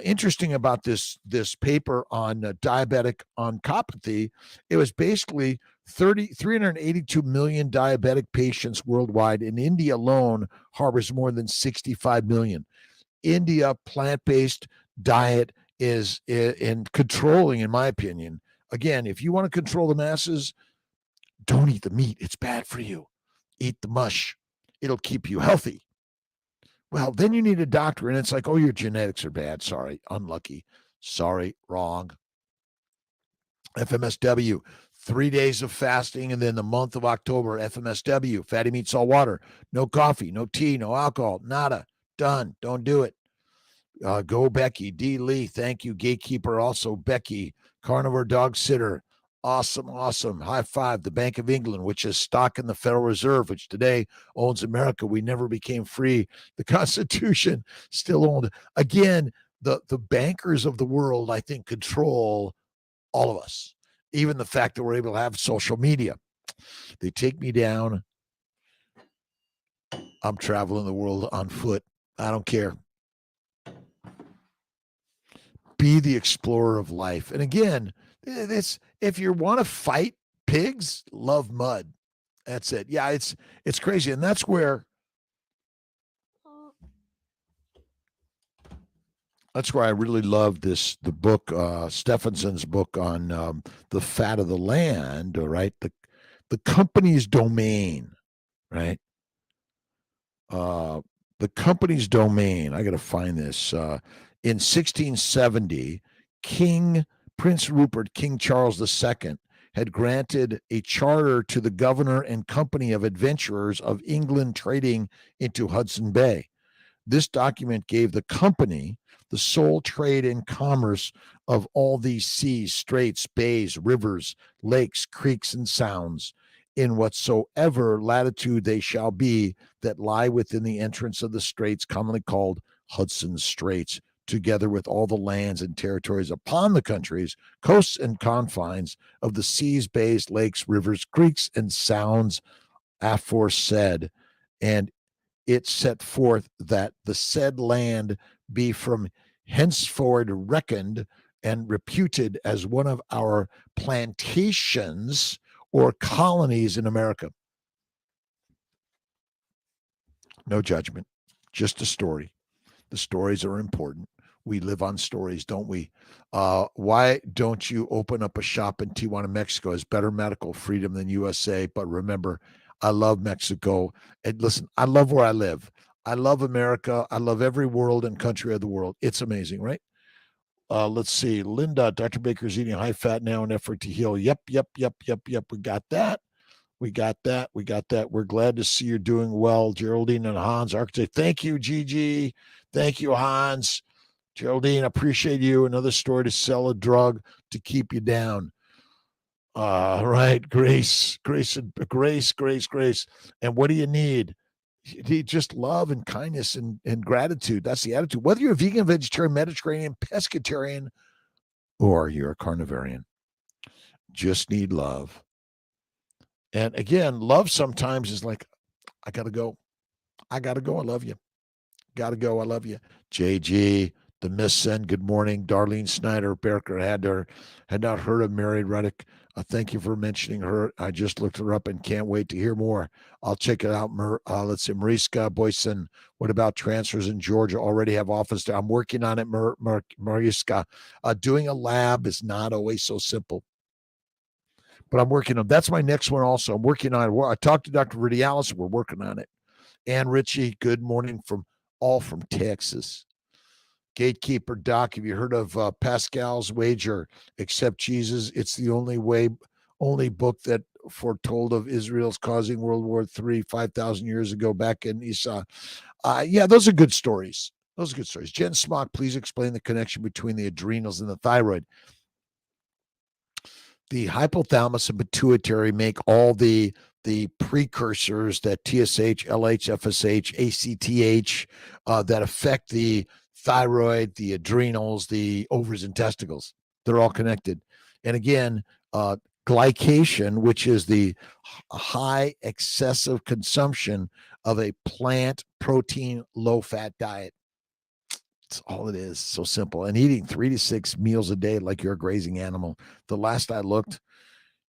interesting about this paper on diabetic oncopathy, it was basically 382 million diabetic patients worldwide. In India alone harbors more than 65 million. India plant-based diet is in controlling, in my opinion. Again, if you want to control the masses, don't eat the meat. It's bad for you. Eat the mush. It'll keep you healthy. Well, then you need a doctor, and it's like, oh, your genetics are bad. Sorry, unlucky. Sorry, wrong. FMSW, 3 days of fasting, and then the month of October, FMSW, fatty meat, salt water, no coffee, no tea, no alcohol, nada. Done. Don't do it. Go Becky. D. Lee, thank you. Gatekeeper, also Becky. Carnivore Dog Sitter. Awesome. High five. The Bank of England, which is stock in the Federal Reserve, which today owns America. We never became free. The Constitution still owned. Again, the bankers of the world, I think, control all of us. Even the fact that we're able to have social media. They take me down. I'm traveling the world on foot. I don't care. Be the explorer of life. And again, this, if you want to fight pigs, love mud. That's it. Yeah, it's crazy. And that's where I really love the book, Stephenson's book on the fat of the land, right? The company's domain, right? The company's domain. I got to find this. In 1670, Prince Rupert, King Charles II, had granted a charter to the governor and company of adventurers of England trading into Hudson Bay. This document gave the company the sole trade and commerce of all these seas, straits, bays, rivers, lakes, creeks, and sounds, in whatsoever latitude they shall be, that lie within the entrance of the straits, commonly called Hudson's Straits, together with all the lands and territories upon the countries, coasts, and confines of the seas, bays, lakes, rivers, creeks, and sounds aforesaid. And it set forth that the said land be from henceforward reckoned and reputed as one of our plantations or colonies in America. No judgment, just a story. The stories are important. We live on stories, don't we? Why don't you open up a shop in Tijuana, Mexico? It's better medical freedom than USA. But remember, I love Mexico. And listen, I love where I live. I love America. I love every world and country of the world. It's amazing, right? Let's see. Linda, Dr. Baker's eating high fat now in effort to heal. Yep. We got that. We got that. We're glad to see you're doing well. Geraldine and Hans, architect. Thank you, Gigi. Thank you, Hans. Geraldine, appreciate you. Another story to sell a drug to keep you down. Right. Grace. And what do you need? Just love and kindness and gratitude. That's the attitude. Whether you're a vegan, vegetarian, Mediterranean, pescatarian, or you're a carnivorian, just need love. And again, love sometimes is like, I got to go. I love you. Got to go. I love you. JG, the Miss Sen, good morning. Darlene Snyder, Berker, had not heard of Mary Reddick. Thank you for mentioning her. I just looked her up and can't wait to hear more. I'll check it out. Let's see, Mariska Boyson, what about transfers in Georgia? Already have office there. I'm working on it, Mariska. Doing a lab is not always so simple. But I'm working on that's my next one also. I'm working on it. I talked to Dr. Rudialis. We're working on it. Ann Ritchie, good morning from Texas. Gatekeeper Doc, have you heard of Pascal's Wager? Except Jesus, it's the only book that foretold of Israel's causing World War III 5,000 years ago back in Esau. Yeah, those are good stories. Those are good stories. Jen Smock, please explain the connection between the adrenals and the thyroid. The hypothalamus and pituitary make all the precursors that TSH, LH, FSH, ACTH that affect the thyroid, the adrenals, the ovaries and testicles. They're all connected. And again, glycation, which is the high excessive consumption of a plant protein low fat diet. That's all it is. So simple. And eating 3 to 6 meals a day like you're a grazing animal. The last I looked,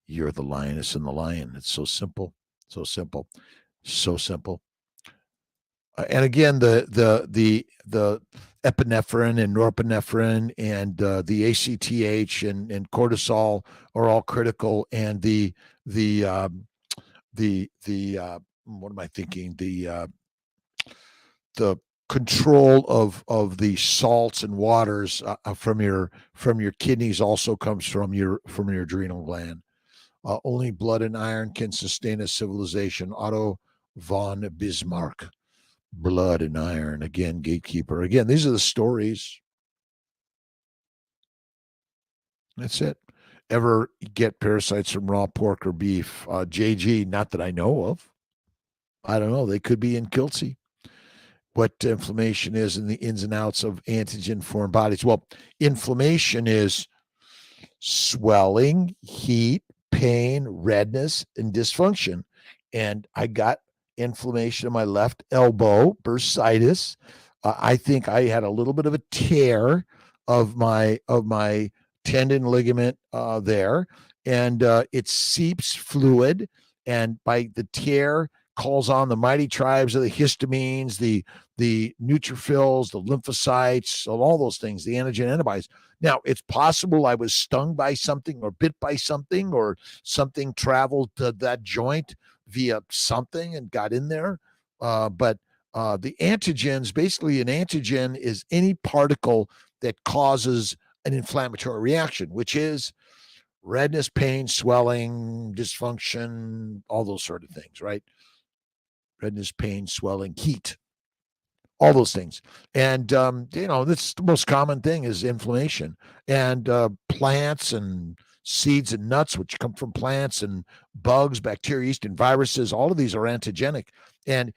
you're the lioness and the lion. It's so simple. So simple. So simple. And again, the epinephrine and norepinephrine and the ACTH and cortisol are all critical. And the what am I thinking? The control of the salts and waters from your kidneys also comes from your adrenal gland. Only blood and iron can sustain a civilization. Otto von Bismarck. Blood and iron. Again, gatekeeper. Again, these are the stories. That's it. Ever get parasites from raw pork or beef? JG, not that I know of. I don't know. They could be in Kiltz. What inflammation is and the ins and outs of antigen foreign bodies. Well, inflammation is swelling, heat, pain, redness, and dysfunction. And I got inflammation in my left elbow, bursitis. I think I had a little bit of a tear of my tendon ligament there, and it seeps fluid, and by the tear calls on the mighty tribes of the histamines, the neutrophils, the lymphocytes, all those things, the antigen antibodies. Now, it's possible I was stung by something or bit by something or something traveled to that joint via something and got in there. But the antigens, basically an antigen is any particle that causes an inflammatory reaction, which is redness, pain, swelling, dysfunction, all those sort of things, right? Redness, pain, swelling, heat. All those things. And, that's the most common thing is inflammation. And plants and seeds and nuts, which come from plants, and bugs, bacteria, yeast, and viruses, all of these are antigenic. And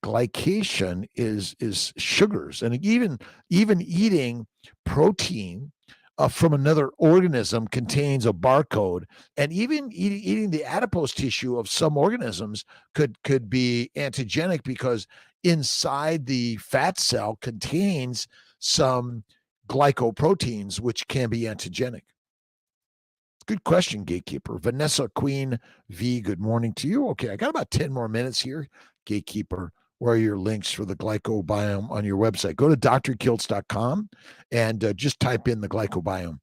glycation is sugars. And even eating protein from another organism contains a barcode, and even eating the adipose tissue of some organisms could be antigenic because inside the fat cell contains some glycoproteins which can be antigenic. Good question, Gatekeeper. Vanessa Queen V, good morning to you. Okay, I got about 10 more minutes here. Gatekeeper, where are your links for the glycobiome on your website? Go to drkiltz.com and just type in the glycobiome.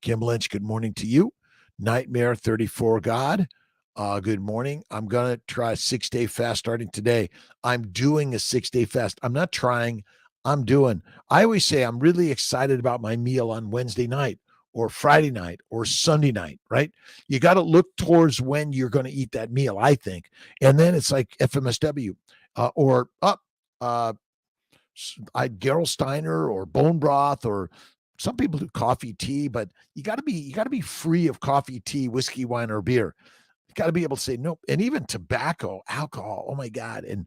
Kim Lynch, good morning to you. Nightmare 34 God, good morning. I'm going to try a 6-day fast starting today. I'm doing a 6-day fast. I'm not trying. I'm doing. I always say I'm really excited about my meal on Wednesday night or Friday night or Sunday night, right? You got to look towards when you're going to eat that meal, I think. And then it's like FMSW Gerolsteiner or bone broth, or some people do coffee, tea, but you got to be free of coffee, tea, whiskey, wine, or beer. You got to be able to say no. And even tobacco, alcohol, oh my God, and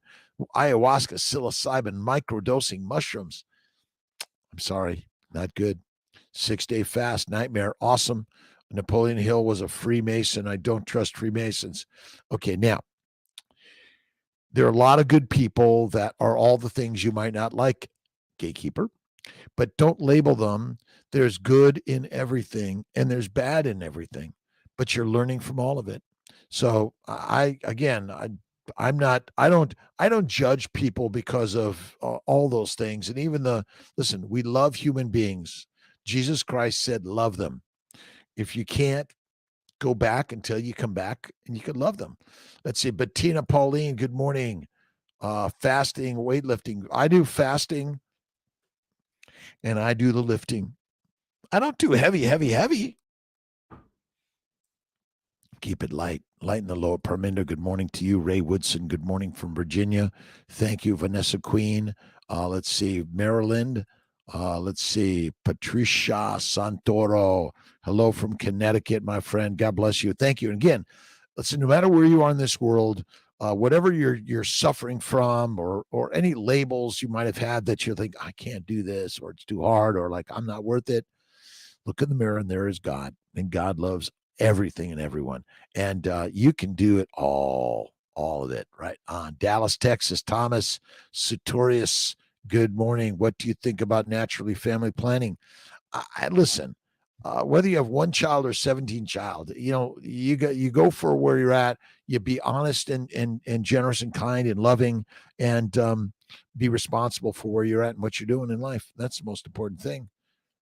ayahuasca, psilocybin, microdosing, mushrooms. I'm sorry, not good. 6-day fast, nightmare, awesome. Napoleon Hill was a Freemason. I don't trust Freemasons. Okay, now, There are a lot of good people that are all the things you might not like, gatekeeper, but don't label them. There's good in everything and there's bad in everything, but you're learning from all of it. So I don't judge people because of all those things. And even listen, we love human beings. Jesus Christ said, love them. If you can't, go back until you come back and you can love them. Let's see. Bettina Pauline, good morning. Fasting, weightlifting. I do fasting and I do the lifting. I don't do heavy. Keep it light. Lighten the load. Parminder, good morning to you. Ray Woodson, good morning from Virginia. Thank you, Vanessa Queen. Let's see, Maryland. Let's see, Patricia Santoro. Hello from Connecticut, my friend. God bless you. Thank you. And again, listen, no matter where you are in this world, whatever you're suffering from, or any labels you might have had that you think, I can't do this, or it's too hard, or like I'm not worth it. Look in the mirror and there is God, and God loves everything and everyone. And you can do it all of it, right? On Dallas, Texas, Thomas Sutorius, good morning. What do you think about naturally family planning? I listen, whether you have one child or 17 child, you go for where you're at. You be honest and generous and kind and loving, and be responsible for where you're at and what you're doing in life. That's the most important thing.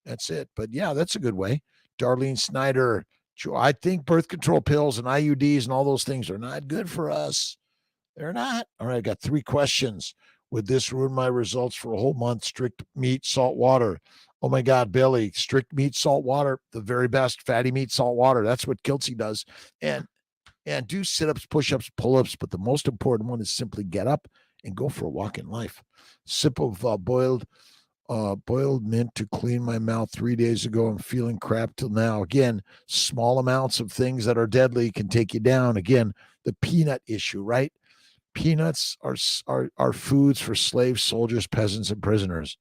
That's it. But yeah, that's a good way. Darlene Snyder, I think birth control pills and IUDs and all those things are not good for us. They're not. All right, I got 3 questions. Would this ruin my results for a whole month? Strict meat, salt water. Oh my God, Billy, strict meat, salt water, the very best. Fatty meat, salt water. That's what Kiltz does. And do sit-ups, push-ups, pull-ups. But the most important one is simply get up and go for a walk in life. Sip of boiled mint to clean my mouth 3 days ago. I'm feeling crap till now. Again, small amounts of things that are deadly can take you down. Again, the peanut issue, right? Peanuts are foods for slaves, soldiers, peasants, and prisoners.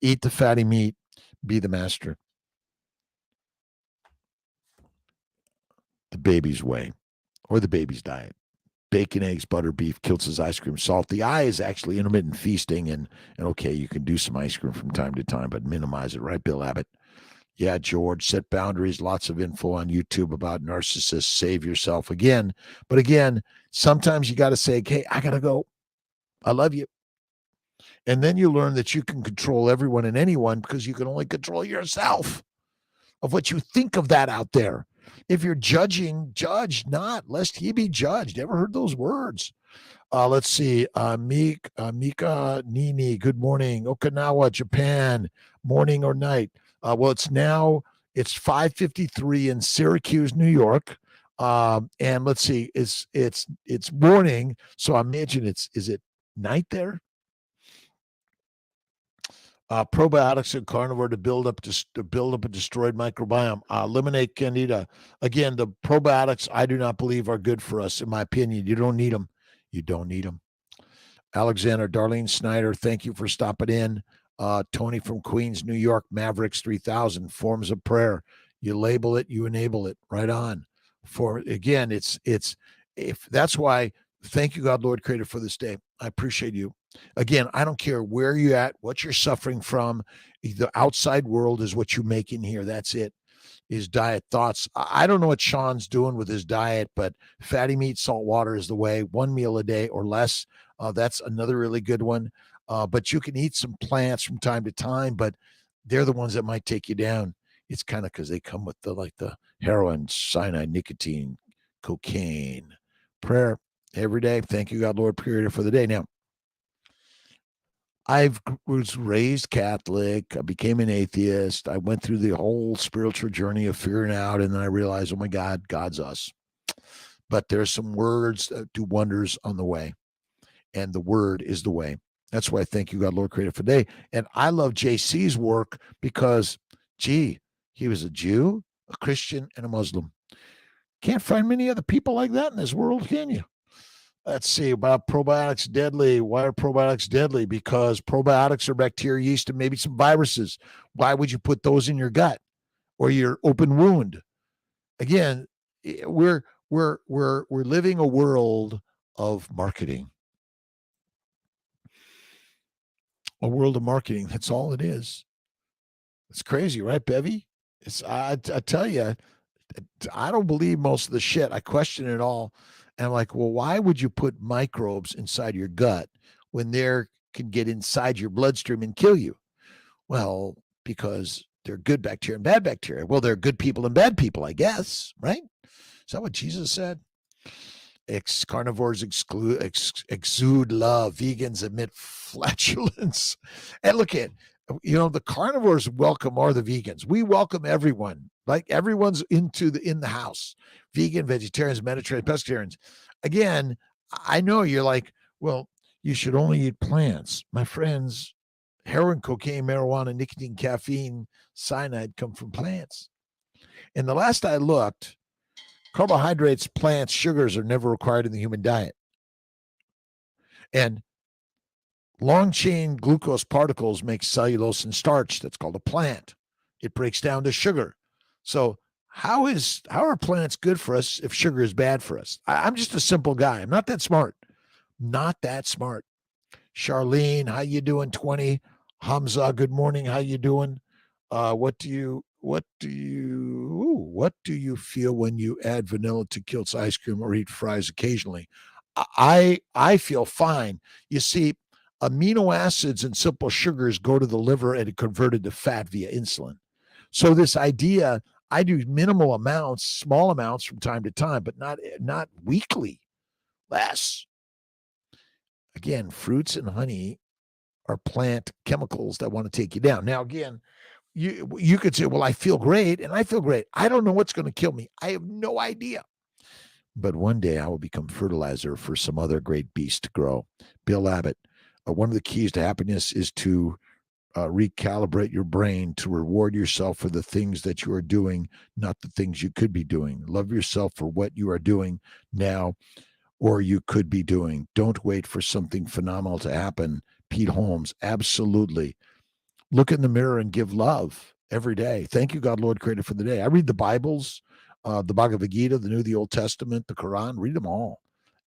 Eat the fatty meat. Be the master. The baby's way, or the baby's diet. Bacon, eggs, butter, beef, Kiltz's ice cream, salt. The I is actually intermittent feasting, and okay, you can do some ice cream from time to time, but minimize it, right, Bill Abbott? Yeah, George, set boundaries. Lots of info on YouTube about narcissists. Save yourself again. But again, sometimes you got to say, hey, I got to go. I love you. And then you learn that you can control everyone and anyone because you can only control yourself of what you think of that out there. If you're judging, judge not, lest he be judged. Ever heard those words? Let's see. Mika Nini, good morning. Okinawa, Japan, morning or night? Well, it's 5:53 in Syracuse, New York. And let's see, it's morning. So I imagine is it night there? Probiotics and carnivore to build up a destroyed microbiome. Eliminate candida. Again, the probiotics I do not believe are good for us. In my opinion, you don't need them. You don't need them. Alexander, Darlene Snyder, thank you for stopping in. Tony from Queens, New York, Mavericks 3000, forms of prayer. You label it, you enable it. Right on. For again, it's if that's why. Thank you, God, Lord, Creator, for this day. I appreciate you. Again, I don't care where you're at, what you're suffering from. The outside world is what you make in here. That's it. His diet thoughts. I don't know what Sean's doing with his diet, but fatty meat, salt water is the way. 1 meal a day or less. That's another really good one. But you can eat some plants from time to time, but they're the ones that might take you down. It's kind of because they come with the heroin, cyanide, nicotine, cocaine. Prayer every day. Thank you, God, Lord, Creator, for the day. Now, I was raised Catholic. I became an atheist. I went through the whole spiritual journey of figuring out, and then I realized, oh my God, God's us. But there's some words that do wonders on the way, and the word is the way. That's why I thank you, God, Lord, Creator, for the day. And I love JC's work because, he was a Jew, a Christian, and a Muslim. Can't find many other people like that in this world, can you? Let's see about probiotics deadly. Why are probiotics deadly? Because probiotics are bacteria, yeast, and maybe some viruses. Why would you put those in your gut or your open wound? Again, we're living a world of marketing. A world of marketing. That's all it is. It's crazy, right, Bevy? I tell you, I don't believe most of the shit. I question it all. And I'm like, well, why would you put microbes inside your gut when they can get inside your bloodstream and kill you? Well, because they're good bacteria and bad bacteria. Well, they're good people and bad people, I guess, right? Is that what Jesus said? Carnivores exude love. Vegans emit flatulence. And look at, the carnivores welcome are the vegans. We welcome everyone. Like everyone's in the house. Vegan, vegetarians, Mediterranean, pescatarians. Again, I know you're like, well, you should only eat plants. My friends, heroin, cocaine, marijuana, nicotine, caffeine, cyanide come from plants. And the last I looked, carbohydrates, plants, sugars are never required in the human diet. And long chain glucose particles make cellulose and starch. That's called a plant. It breaks down to sugar. So how are plants good for us if sugar is bad for us? I'm just a simple guy. I'm not that smart. Not that smart. Charlene, how you doing? 20. Hamza, good morning. How you doing? What do you feel when you add vanilla to Kiltz ice cream or eat fries occasionally? I feel fine. You see, amino acids and simple sugars go to the liver and are converted to fat via insulin. So this idea, I do minimal amounts, small amounts from time to time, but not weekly. Less. Again, fruits and honey are plant chemicals that want to take you down. Now, again, you could say, well, I feel great, and I feel great. I don't know what's going to kill me. I have no idea. But one day I will become fertilizer for some other great beast to grow. Bill Abbott, one of the keys to happiness is to recalibrate your brain to reward yourself for the things that you are doing, not the things you could be doing. Love yourself for what you are doing now or you could be doing. Don't wait for something phenomenal to happen. Pete Holmes, absolutely. Look in the mirror and give love every day. Thank you, God, Lord, Creator, for the day. I read the Bibles, the Bhagavad Gita, the New, the Old Testament, the Quran. Read them all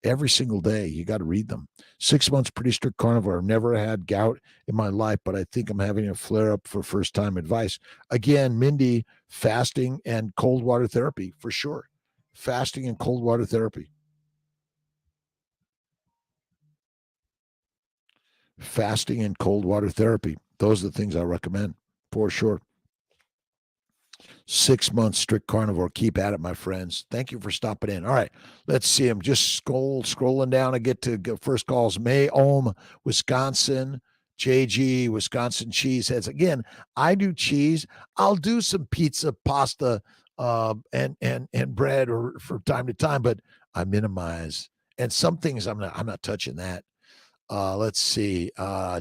every single day. You got to read them. 6 months, pretty strict carnivore. I've never had gout in my life, but I think I'm having a flare up for first time advice. Again, Mindy, fasting and cold water therapy for sure. Fasting and cold water therapy. Fasting and cold water therapy. Those are the things I recommend for sure. 6 months strict carnivore. Keep at it, my friends. Thank you for stopping in. All right, let's see. I'm just scrolling down. I get to first calls. May Ohm, Wisconsin. JG, Wisconsin Cheeseheads. Again, I do cheese. I'll do some pizza, pasta, and bread or from time to time, but I minimize. And some things I'm not touching that. Let's see.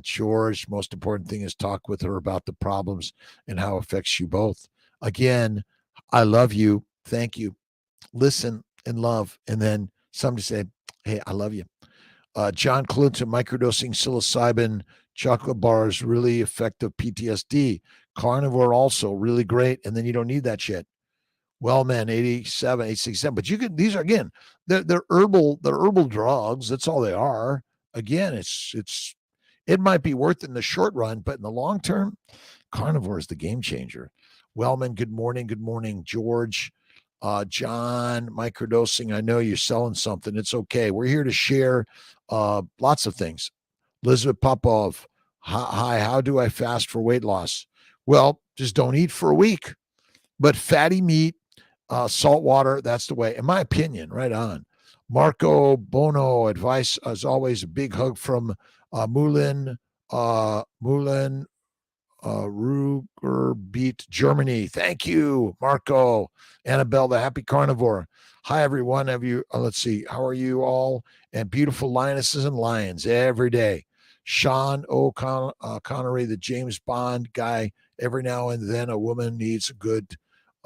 George, most important thing is talk with her about the problems and how it affects you both. Again, I love you. Thank you. Listen and love. And then somebody said, hey, I love you. John Clinton, microdosing psilocybin chocolate bars, really effective PTSD. Carnivore also really great. And then you don't need that shit. Well, man, 87, 867. But you can, these are, again, they're herbal drugs. That's all they are. Again, it might be worth it in the short run, but in the long term, carnivore is the game changer. Wellman, good morning. Good morning, George. John, microdosing. I know you're selling something. It's okay. We're here to share lots of things. Elizabeth Popov, hi, how do I fast for weight loss? Well, just don't eat for a week. But fatty meat, salt water, that's the way. In my opinion, right on. Marco Bono, advice as always. A big hug from Moulin Ruhrgebiet, Germany. Thank you, Marco. Annabelle, the happy carnivore. Hi, everyone. Have you? Let's see. How are you all? And beautiful lionesses and lions every day. Sean Connery, the James Bond guy. Every now and then, a woman needs a good.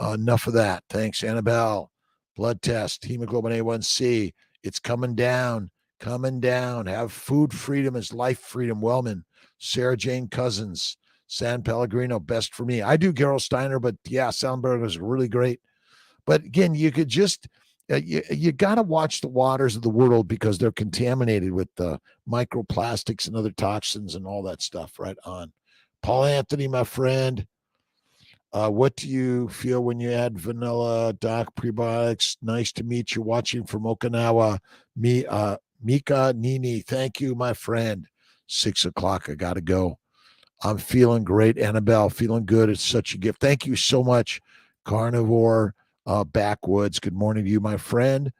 Enough of that. Thanks, Annabelle. Blood test, hemoglobin A1C. It's coming down. Coming down. Have food freedom is life freedom. Wellman. Sarah Jane Cousins. San Pellegrino, best for me. I do Gerolsteiner, but yeah, Soundberg is really great. But again, you could just, you got to watch the waters of the world because they're contaminated with microplastics and other toxins and all that stuff. Right on. Paul Anthony, my friend. What do you feel when you add vanilla, doc, prebiotics? Nice to meet you. Watching from Okinawa. Mika Nini. Thank you, my friend. 6 o'clock. I got to go. I'm feeling great. Annabelle, feeling good. It's such a gift. Thank you so much, Carnivore Backwoods. Good morning to you, my friend.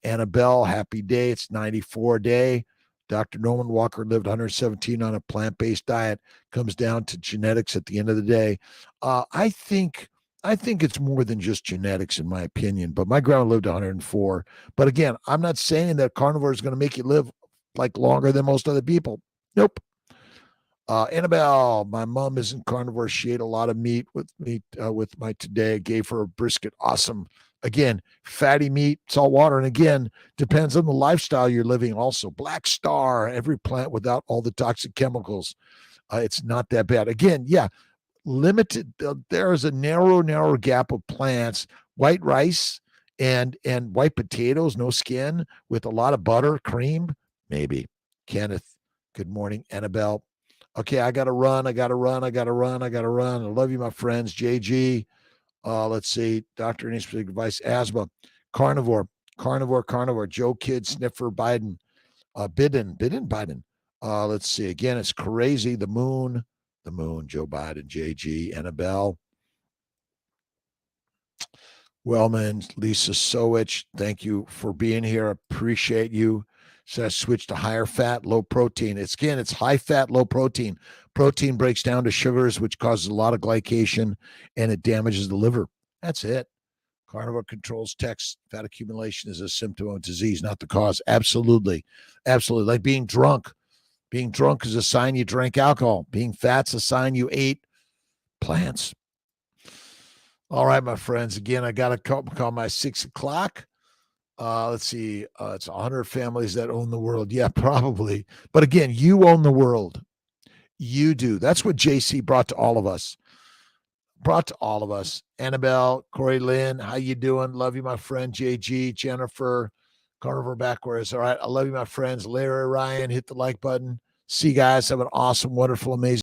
Annabelle, happy day. It's 94 day. Dr. Norman Walker lived 117 on a plant-based diet. Comes down to genetics at the end of the day. I think it's more than just genetics, in my opinion. But my grandma lived 104. But again, I'm not saying that carnivore is going to make you live like longer than most other people. Nope. Annabelle, my mom isn't carnivore. She ate a lot of meat with my today. I gave her a brisket. Awesome. Again, fatty meat, salt water. And again, depends on the lifestyle you're living also. Black Star, every plant without all the toxic chemicals. It's not that bad. Again, yeah, limited. There is a narrow gap of plants. White rice and white potatoes, no skin, with a lot of butter, cream, maybe. Kenneth, good morning. Annabelle. Okay, I got to run. I love you, my friends. JG, let's see. Doctor, any specific advice? Asthma, carnivore. Joe Kid, Sniffer, Biden, Biden. Let's see. Again, it's crazy. The moon, Joe Biden, JG, Annabelle. Wellman, Lisa Sowich, thank you for being here. Appreciate you. So I switched to higher fat, low protein. It's high fat, low protein. Protein breaks down to sugars, which causes a lot of glycation, and it damages the liver. That's it. Carnivore controls text. Fat accumulation is a symptom of disease, not the cause. Absolutely. Like being drunk. Being drunk is a sign you drank alcohol. Being fat's a sign you ate plants. All right, my friends. Again, I got to call my 6 o'clock. Let's see. It's 100 families that own the world. Yeah, probably. But again, you own the world. You do. That's what JC brought to all of us. Annabelle, Corey Lynn, how you doing? Love you, my friend. JG, Jennifer, Carnivore Backwards. All right. I love you, my friends. Larry, Ryan, hit the like button. See you guys. Have an awesome, wonderful, amazing